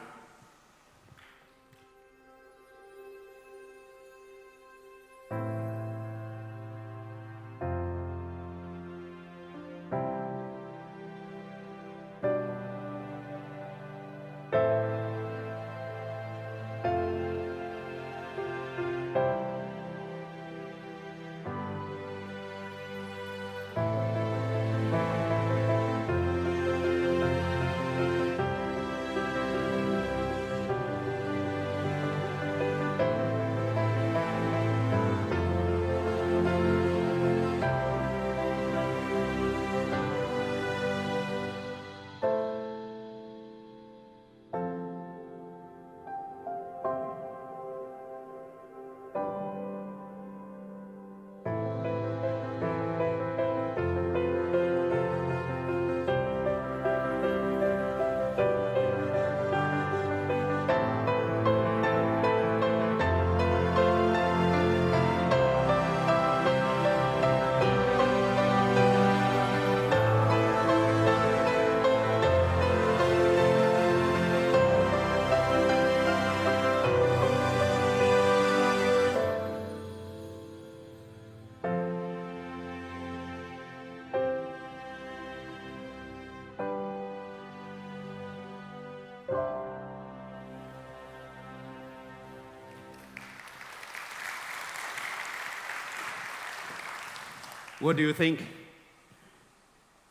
What do you think?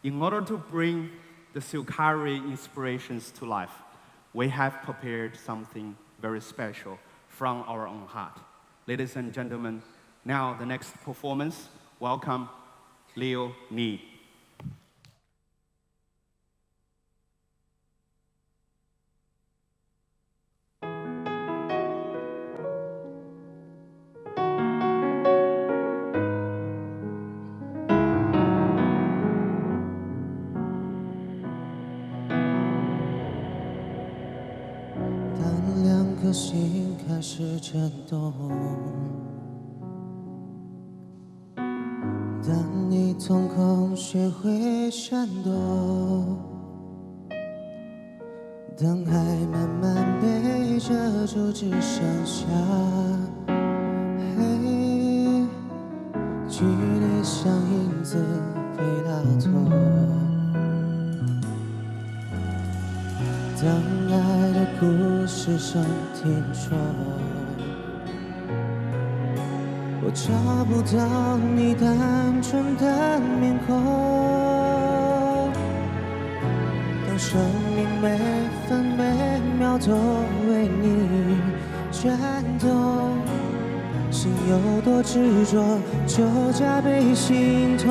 In order to bring the Silkari inspirations to life, we have prepared something very special from our own heart. Ladies and gentlemen, now the next performance, welcome Leo Ni.心开始震动，当你瞳孔学会闪躲，当海慢慢被遮住，只剩下黑，距离像影子被拉脱。当爱的故事声听说，我找不到你单纯的面孔。当生命每分每秒都为你转动，心有多执着，就加倍心痛。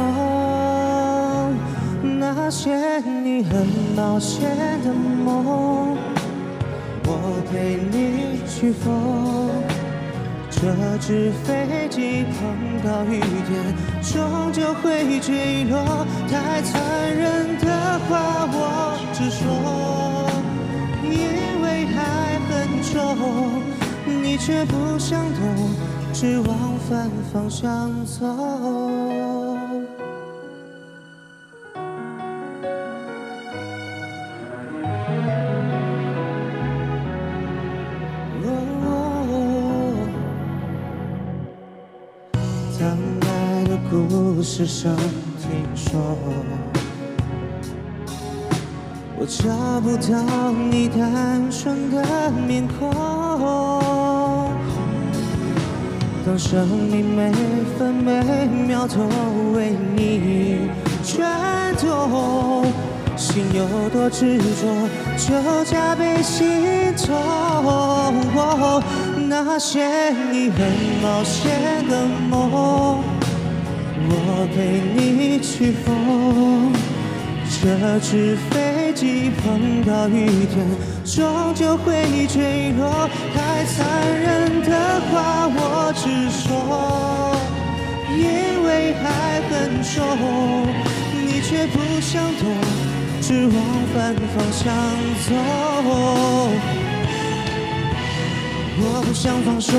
那些你很冒险的梦，我陪你去疯。这只飞机碰到雨点，终究会坠落。太残忍的话我直说，因为爱很重，你却不想懂，只往反方向走。当爱的故事上听说，我找不到你单纯的面孔。当生命每分每秒都为你转动，心有多执着，就加倍心痛。那些你很冒险的梦，我陪你去疯。这只飞机碰到雨点，终究会坠落。太残忍的话我直说，因为爱很重，你却不想懂，只往反方向走。我不想放手，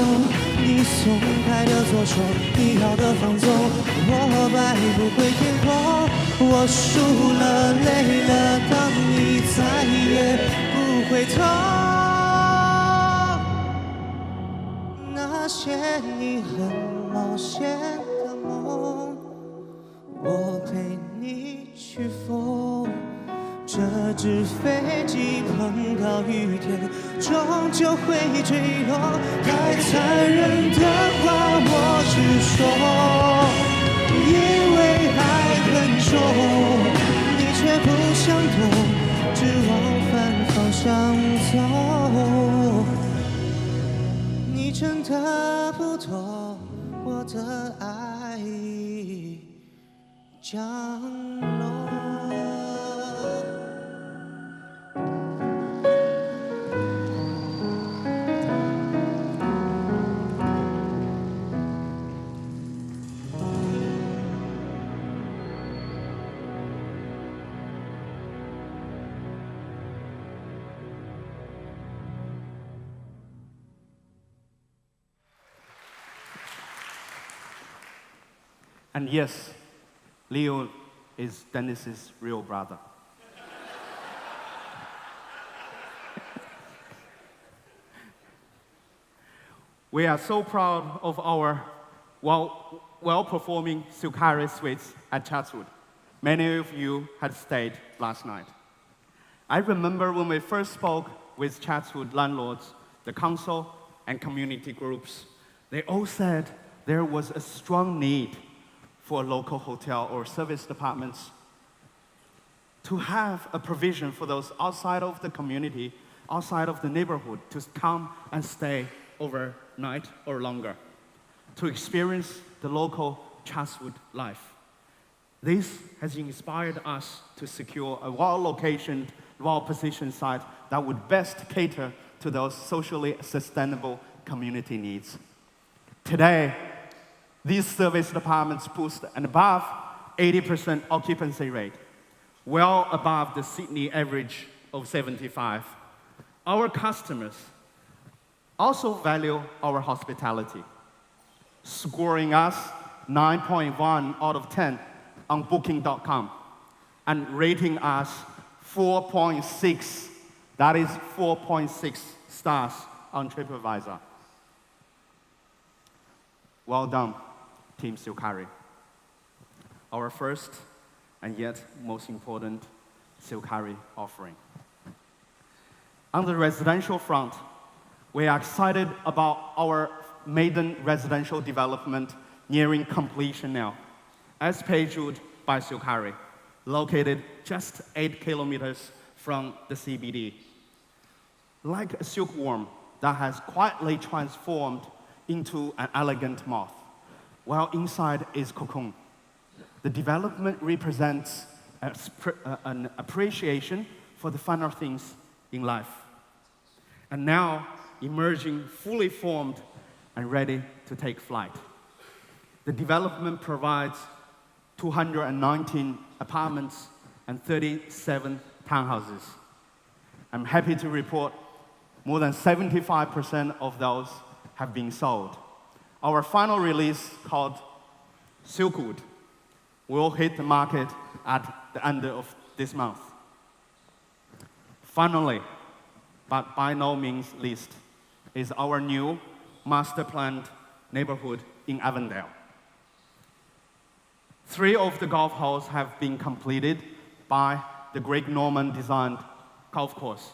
你松开的左手，你要的放纵，我摆不回天空。我输了，累了，当你再也不回头。那些你很冒险的梦，我陪你去疯。这只飞机碰到雨天，终究会坠落。太残忍的话我直说，因为爱很重，你却不想懂，只往反方向走。你真的不懂我的爱已降落。And yes, Leo is Dennis's real brother. We are so proud of our well-performing Sukari suites at Chatswood. Many of you had stayed last night. I remember when we first spoke with Chatswood landlords, the council, and community groups, they all said there was a strong need for local hotel or service departments to have a provision for those outside of the community, outside of the neighborhood, to come and stay overnight or longer, to experience the local Chatswood life. This has inspired us to secure a well-located, well-positioned site that would best cater to those socially sustainable community needs. Today, these service departments boast an above 80% occupancy rate, well above the Sydney average of 75. Our customers also value our hospitality, scoring us 9.1 out of 10 on Booking.com and rating us 4.6, that is 4.6 stars on TripAdvisor. Well done, Team Sukari. Our first and yet most important Sukari offering. On the residential front, we are excited about our maiden residential development nearing completion now, as Peijude by Sukari, located just 8 kilometers from the CBD. Like a silkworm that has quietly transformed into an elegant moth, while inside is cocoon. The development represents an appreciation for the finer things in life. And now, emerging fully formed and ready to take flight. The development provides 219 apartments and 37 townhouses. I'm happy to report more than 75% of those have been sold. Our final release, called Silkwood, will hit the market at the end of this month. Finally, but by no means least, is our new master-planned neighborhood in Avondale. 3 of the golf holes have been completed by the Greg Norman designed golf course.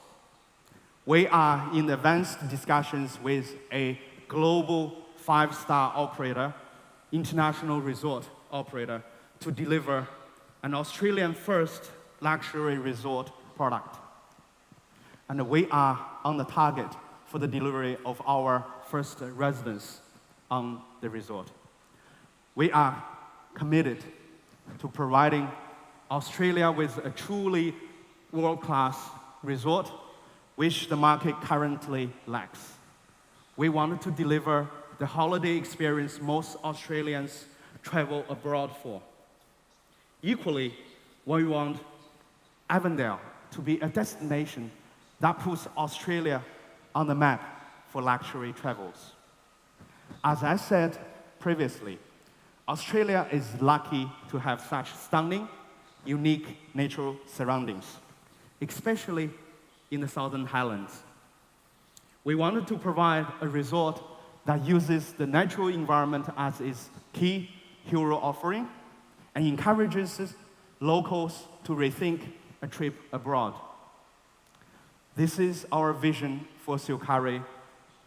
We are in advanced discussions with a global 5-star operator, international resort operator, to deliver an Australian first luxury resort product. And we are on the target for the delivery of our first residence on the resort. We are committed to providing Australia with a truly world-class resort, which the market currently lacks. We wanted to deliver the holiday experience most Australians travel abroad for. Equally, we want Avondale to be a destination that puts Australia on the map for luxury travels. As I said previously, Australia is lucky to have such stunning, unique natural surroundings, especially in the Southern Highlands. We wanted to provide a resort that uses the natural environment as its key hero offering and encourages locals to rethink a trip abroad. This is our vision for Silkari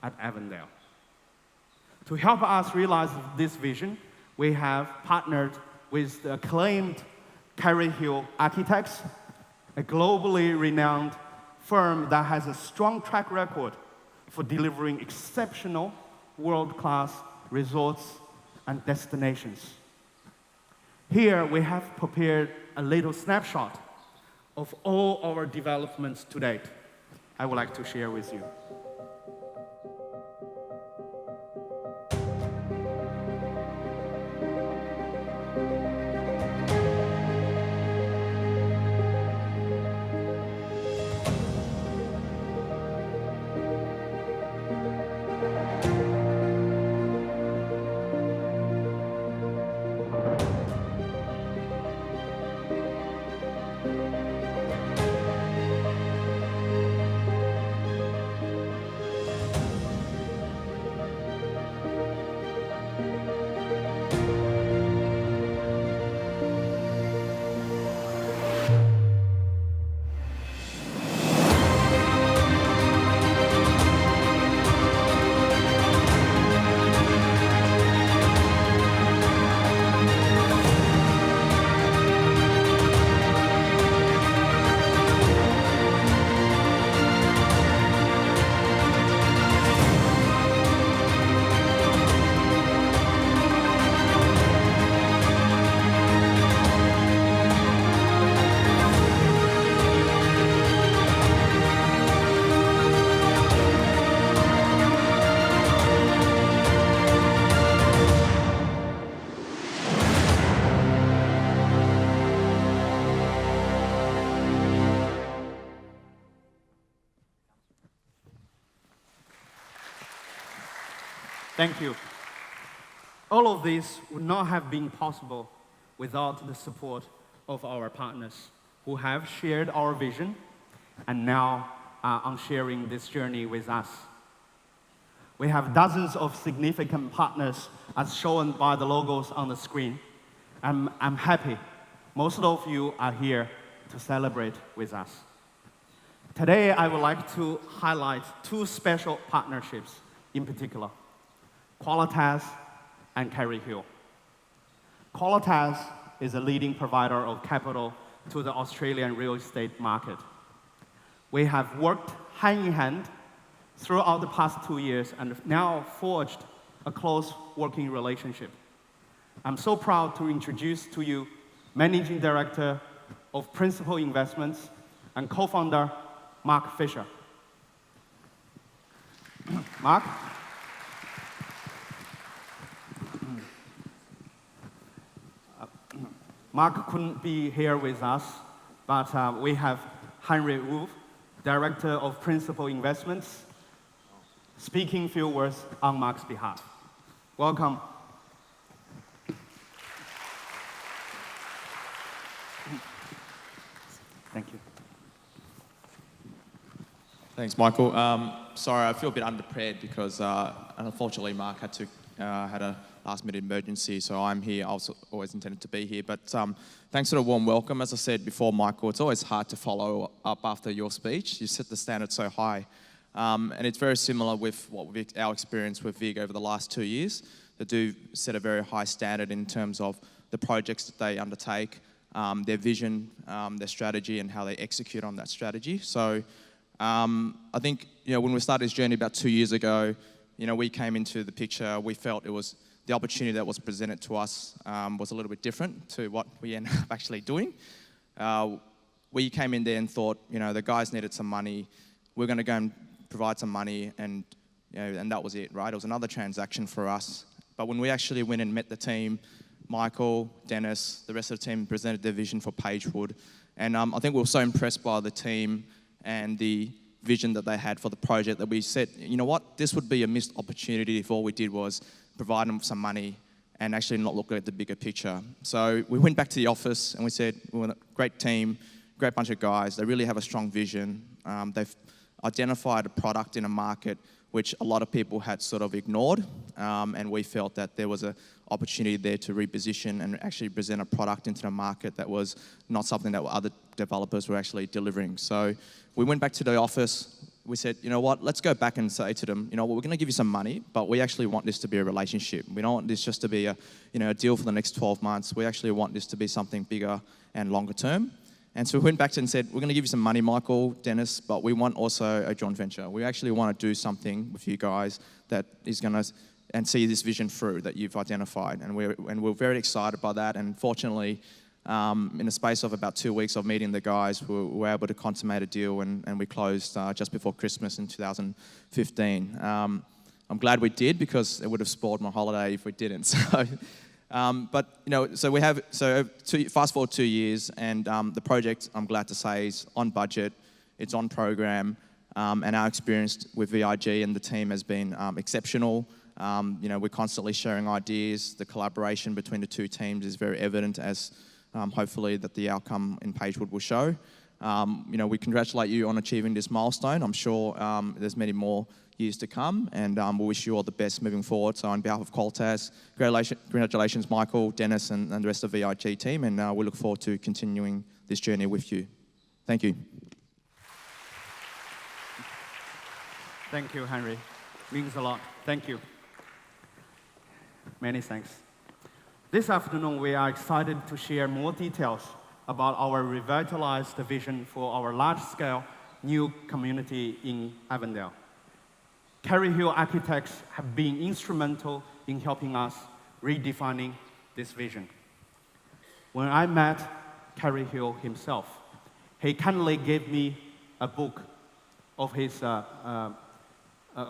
at Avondale. To help us realize this vision, we have partnered with the acclaimed Carey Hill Architects, a globally renowned firm that has a strong track record for delivering exceptional world-class resorts and destinations. Here we have prepared a little snapshot of all our developments to date. I would like to share with you. Thank you. All of this would not have been possible without the support of our partners who have shared our vision and now are on sharing this journey with us. We have dozens of significant partners as shown by the logos on the screen. I'm happy most of you are here to celebrate with us. Today, I would like to highlight 2 special partnerships in particular: Qualitas and Carey Hill. Qualitas is a leading provider of capital to the Australian real estate market. We have worked hand in hand throughout the past 2 years and now forged a close working relationship. I'm so proud to introduce to you Managing Director of Principal Investments and co-founder Mark Fisher. Mark? Mark couldn't be here with us, but we have Henry Wu, Director of Principal Investments, speaking few words on Mark's behalf. Welcome. Thank you. Thanks, Michael. Sorry, I feel a bit underprepared because unfortunately Mark had a last-minute emergency, so I'm here. I was always intended to be here, but thanks for the warm welcome. As I said before, Michael, it's always hard to follow up after your speech. You set the standard so high, and it's very similar with our experience with VIG over the last 2 years. They do set a very high standard in terms of the projects that they undertake, their vision, their strategy, and how they execute on that strategy. So I think when we started this journey about 2 years ago, we came into the picture. We felt it was the opportunity that was presented to us was a little bit different to what we ended up actually doing. We came in there and thought, the guys needed some money. We're going to go and provide some money, and that was it, right? It was another transaction for us. But when we actually went and met the team, Michael, Dennis, the rest of the team presented their vision for Pagewood. And I think we were so impressed by the team and the vision that they had for the project that we said, you know what, this would be a missed opportunity if all we did was provide them some money and actually not look at the bigger picture. So we went back to the office and we said, we're a great team, great bunch of guys. They really have a strong vision. They've identified a product in a market which a lot of people had sort of ignored, and we felt that there was an opportunity there to reposition and actually present a product into the market that was not something that other developers were actually delivering. So we went back to the office. We said, you know what, let's go back and say to them, we're going to give you some money, but we actually want this to be a relationship. We don't want this just to be a deal for the next 12 months. We actually want this to be something bigger and longer term. And so we went back and said, we're going to give you some money, Michael, Dennis, but we want also a joint venture. We actually want to do something with you guys that is going to and see this vision through that you've identified. And we're very excited by that. And fortunately, in the space of about 2 weeks of meeting the guys, we were able to consummate a deal, and we closed just before Christmas in 2015. I'm glad we did, because it would have spoiled my holiday if we didn't. So, fast forward 2 years, and the project, I'm glad to say, is on budget, it's on program, and our experience with VIG and the team has been exceptional. We're constantly sharing ideas. The collaboration between the two teams is very evident, as hopefully that the outcome in Pagewood will show. We congratulate you on achieving this milestone. I'm sure there's many more years to come, and we wish you all the best moving forward. So on behalf of Qualitas, congratulations, Michael, Dennis, and the rest of the VIG team, and we look forward to continuing this journey with you. Thank you. Thank you, Henry. Means a lot. Thank you. Many thanks. This afternoon, we are excited to share more details about our revitalized vision for our large-scale new community in Avondale. Carey Hill architects have been instrumental in helping us redefining this vision. When I met Carey Hill himself, he kindly gave me a book of his, a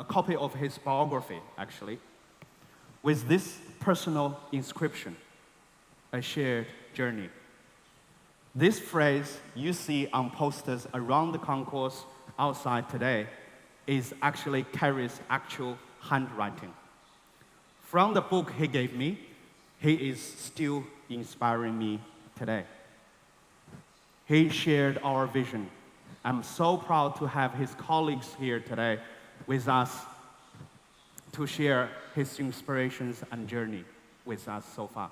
copy of his biography, actually, with this personal inscription, a shared journey. This phrase you see on posters around the concourse outside today is actually Carey's actual handwriting. From the book he gave me, he is still inspiring me today. He shared our vision. I'm so proud to have his colleagues here today with us to share his inspirations and journey with us so far.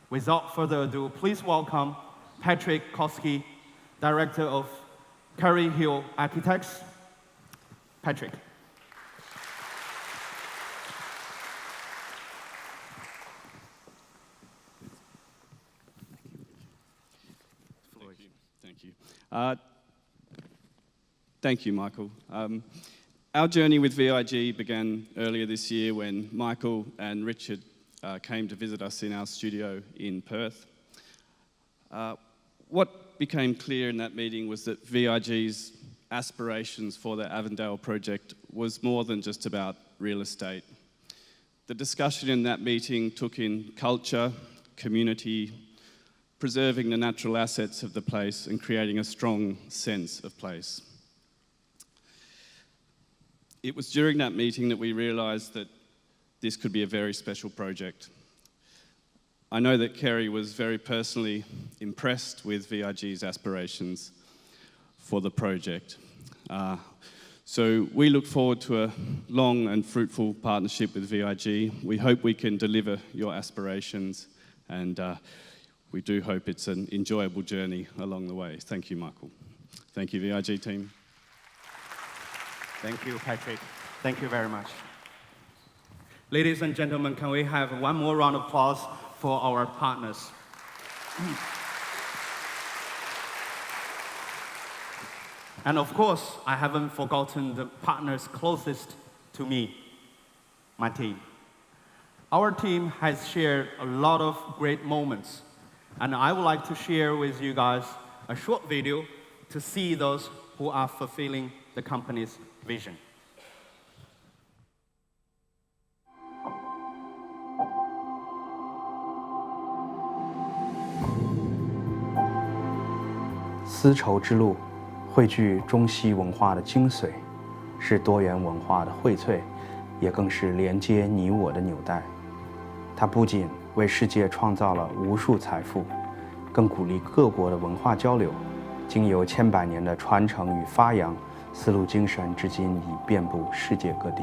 Without further ado, please welcome Patrick Koski, Director of Carey Hill Architects. Patrick. Thank you, Michael. Our journey with VIG began earlier this year when Michael and Richard came to visit us in our studio in Perth. What became clear in that meeting was that VIG's aspirations for the Avondale project was more than just about real estate. The discussion in that meeting took in culture, community, preserving the natural assets of the place and creating a strong sense of place. It was during that meeting that we realised that this could be a very special project. I know that Kerry was very personally impressed with VIG's aspirations for the project. So we look forward to a long and fruitful partnership with VIG. We hope we can deliver your aspirations, and we do hope it's an enjoyable journey along the way. Thank you, Michael. Thank you, VIG team. Thank you, Patrick. Thank you very much. Ladies and gentlemen, can we have one more round of applause for our partners? And of course, I haven't forgotten the partners closest to me, my team. Our team has shared a lot of great moments, and I would like to share with you guys a short video to see those who are fulfilling the company's vision. 丝绸之路汇聚中西文化的精髓，是多元文化的荟萃，也更是连接你我的纽带。它不仅为世界创造了无数财富，更鼓励各国的文化交流。经由千百年的传承与发扬，丝路精神至今已遍布世界各地。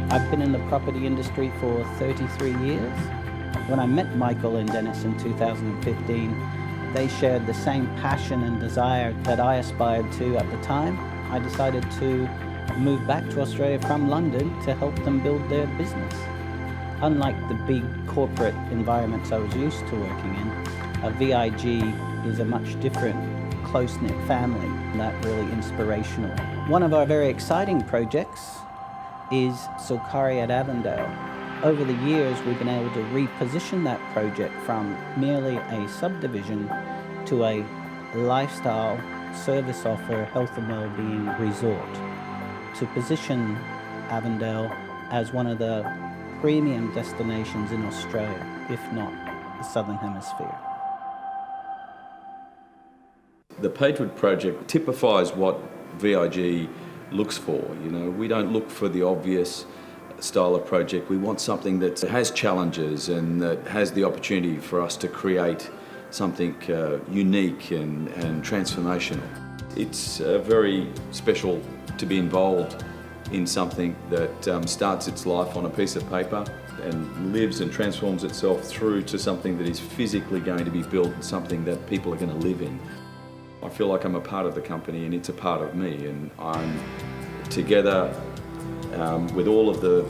I've been in the property industry for 33 years. When I met Michael and Dennis in 2015, they shared the same passion and desire that I aspired to at the time. I decided to move back to Australia from London to help them build their business. Unlike the big corporate environments I was used to working in, a VIG is a much different, close-knit family, and that really inspirational. One of our very exciting projects is Sulcari at Avondale. Over the years, we've been able to reposition that project from merely a subdivision to a lifestyle service offer, health and wellbeing resort. To position Avondale as one of the premium destinations in Australia, if not the Southern Hemisphere. The Pagewood project typifies what VIG looks for. You know, we don't look for the obvious style of project. We want something that has challenges and that has the opportunity for us to create something unique and transformational. It's very special to be involved in something that starts its life on a piece of paper and lives and transforms itself through to something that is physically going to be built and something that people are going to live in. I feel like I'm a part of the company and it's a part of me, and I'm together with all of the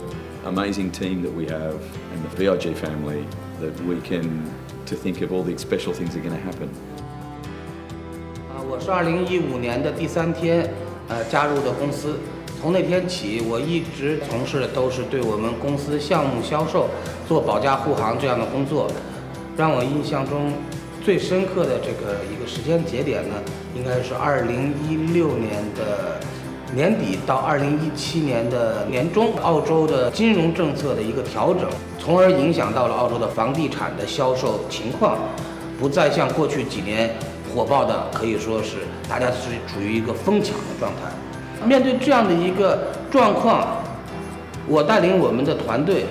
amazing team that we have and the VIG family that we can to think of all the special things that are going to happen. 我是2015年的第3天加入的公司，从那天起我一直从事的都是对我们公司项目销售、做保驾护航这样的工作。让我印象中最深刻的这个一个时间节点呢，应该是2016年的年底到2017年的年中，澳洲的金融政策的一个调整，从而影响到了澳洲的房地产的销售情况，不再像过去几年火爆的，可以说是大家是处于一个疯抢的状态。面对这样的一个状况，我带领我们的团队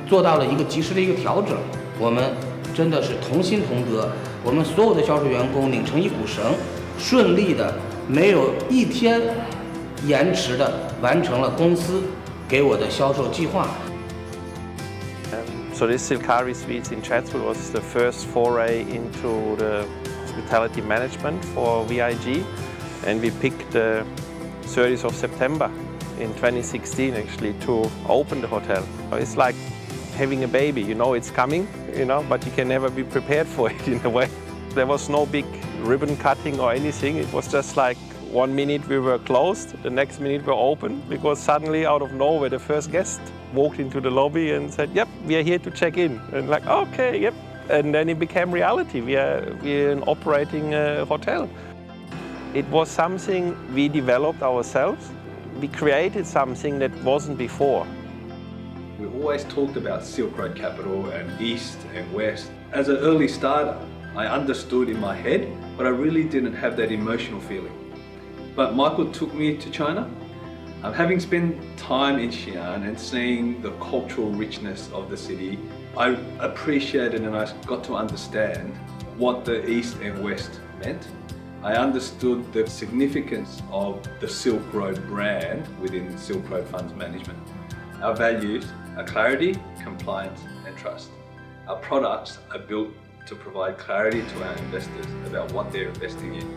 做到了一个及时的一个调整，我们真的是同心同德，我们所有的销售员工拧成一股绳，顺利的没有一天延迟的完成了公司给我的销售计划。So this Sulcari Suites in Chatswood was the first foray into the hospitality management for VIG, and we picked the 30th of September in 2016 actually to open the hotel. It's like having a baby. You know it's coming, but you can never be prepared for it in a way. There was no big ribbon cutting or anything. It was just like 1 minute we were closed, the next minute we were open, because suddenly out of nowhere the first guest walked into the lobby and said, "Yep, we are here to check in." And like, okay, yep. And then it became reality. We are an operating hotel. It was something we developed ourselves. We created something that wasn't before. We always talked about Silk Road capital and East and West. As an early starter, I understood in my head, but I really didn't have that emotional feeling. But Michael took me to China. Having spent time in Xi'an and seeing the cultural richness of the city, I appreciated and I got to understand what the East and West meant. I understood the significance of the Silk Road brand within Silk Road Funds Management. Our values are clarity, compliance and trust. Our products are built to provide clarity to our investors about what they're investing in,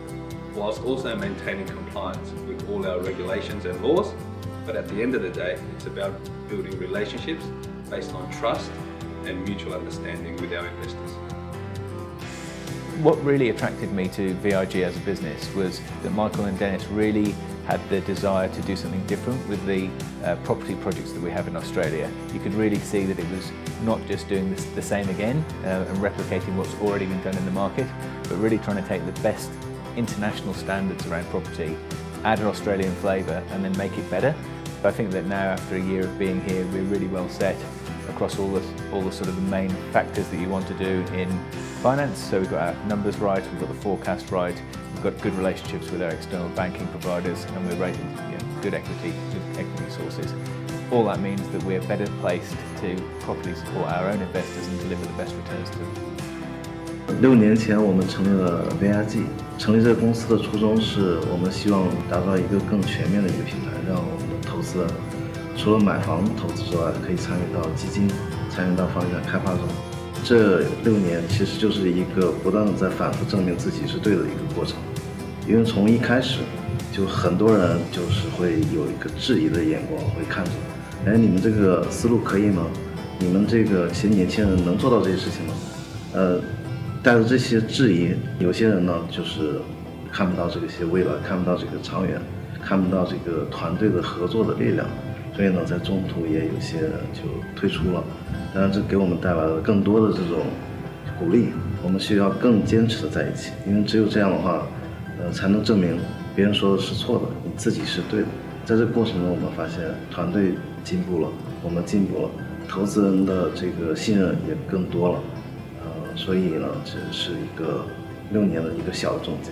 whilst also maintaining compliance with all our regulations and laws. But at the end of the day, it's about building relationships based on trust and mutual understanding with our investors. What really attracted me to VIG as a business was that Michael and Dennis really had the desire to do something different with the property projects that we have in Australia. You could really see that it was not just doing the same again and replicating what's already been done in the market, but really trying to take the best international standards around property, add an Australian flavour and then make it better. I think that now, after a year of being here, we're really well set across all the sort of the main factors that you want to do in finance. So we've got our numbers right, we've got the forecast right, we've got good relationships with our external banking providers, and we're rating good equity sources. All that means that we're better placed to properly support our own investors and deliver the best returns to them. 6年前我们成立了 VIG， 成立这个公司的初衷是我们希望打造一个更全面的一个平台，让我们的投资人除了买房投资之外，可以参与到基金，参与到房地产开发中。这6年其实就是一个不断的在反复证明自己是对的一个过程，因为从一开始就很多人就是会有一个质疑的眼光，会看着，哎，你们这个思路可以吗？你们这些年轻人能做到这些事情吗？带着这些质疑，有些人呢就是看不到这些未来，看不到这个长远，看不到这个团队的合作的力量，所以呢，在中途也有些人就退出了。当然，这给我们带来了更多的这种鼓励。我们需要更坚持的在一起，因为只有这样的话，才能证明别人说的是错的，你自己是对的。在这个过程中，我们发现团队进步了，我们进步了，投资人的这个信任也更多了。所以呢，这是一个6年的一个小的总结。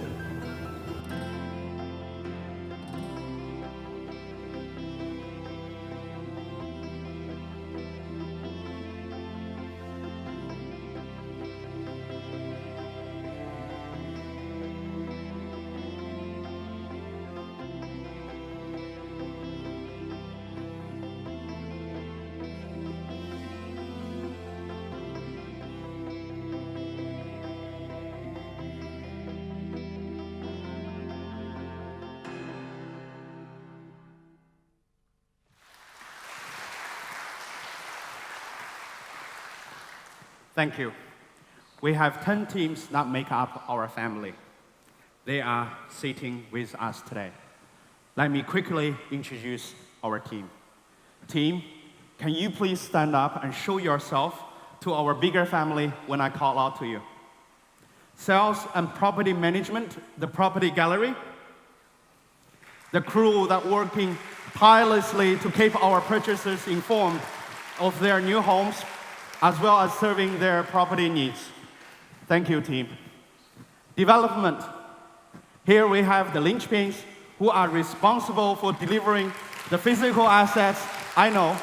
Thank you. We have 10 teams that make up our family. They are sitting with us today. Let me quickly introduce our team. Team, can you please stand up and show yourself to our bigger family when I call out to you? Sales and property management, the property gallery. The crew that working tirelessly to keep our purchasers informed of their new homes, as well as serving their property needs. Thank you, team. Development. Here we have the linchpins who are responsible for delivering the physical assets. I know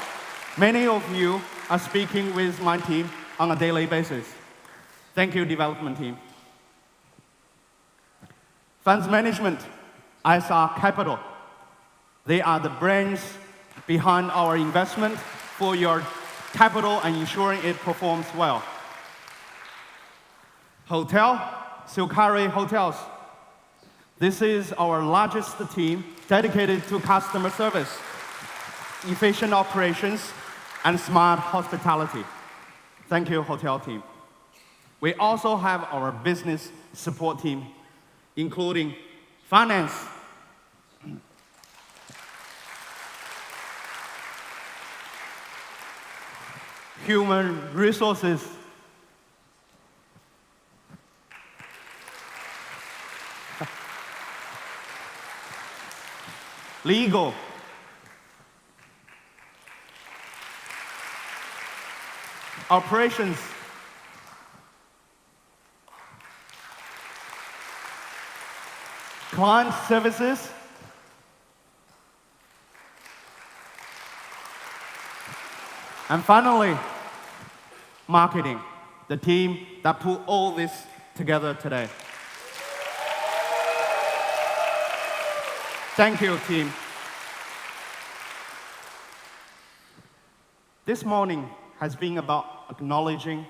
many of you are speaking with my team on a daily basis. Thank you, development team. Funds management, ISR Capital. They are the brains behind our investment for your capital and ensuring it performs well. Hotel, Silkari Hotels. This is our largest team dedicated to customer service, efficient operations, and smart hospitality. Thank you, hotel team. We also have our business support team, including finance, human resources, legal, operations, client services, and finally, marketing, the team that put all this together today. Thank you, team. This morning has been about acknowledging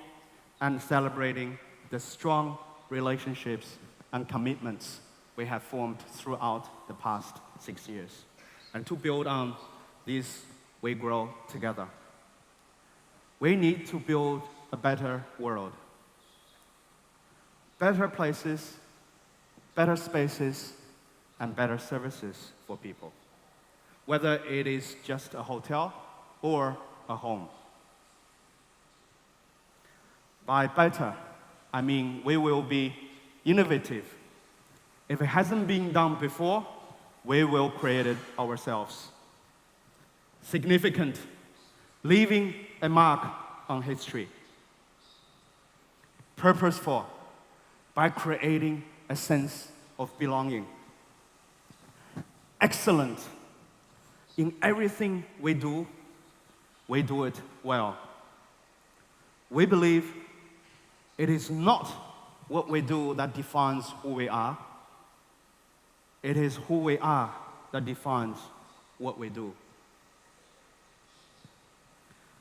and celebrating the strong relationships and commitments we have formed throughout the past 6 years. And to build on this, we grow together. We need to build a better world. Better places, better spaces, and better services for people, whether it is just a hotel or a home. By better, I mean we will be innovative. If it hasn't been done before, we will create it ourselves. Significant, leaving a mark on history. Purposeful, by creating a sense of belonging. Excellent, in everything we do it well. We believe it is not what we do that defines who we are. It is who we are that defines what we do.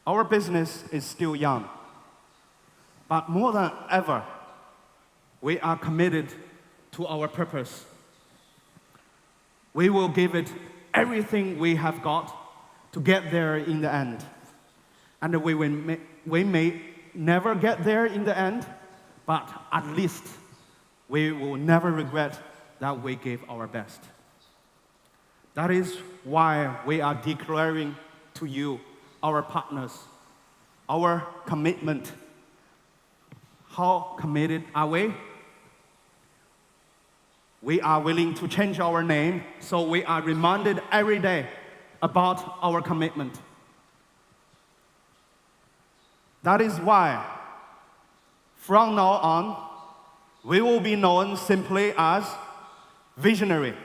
Our business is still young, but more than ever, we are committed to our purpose. We will give it everything we have got to get there in the end. And we may never get there in the end, but at least we will never regret that we gave our best. That is why we are declaring to you, our partners, our commitment. How committed are we? We are willing to change our name, so we are reminded every day about our commitment. That is why, from now on, we will be known simply as Visionary.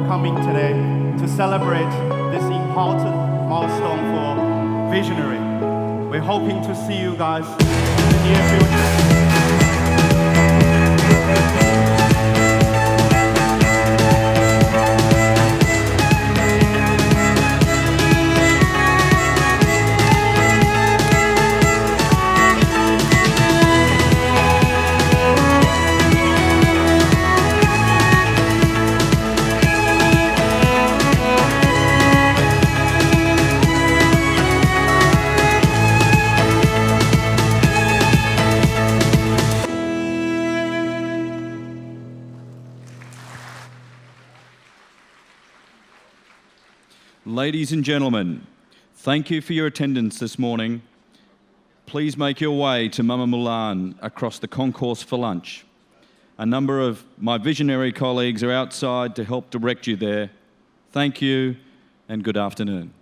coming today to celebrate this important milestone for Visionary. We're hoping to see you guys in the near future. Ladies and gentlemen, thank you for your attendance this morning. Please make your way to Mama Mulan across the concourse for lunch. A number of my visionary colleagues are outside to help direct you there. Thank you and good afternoon.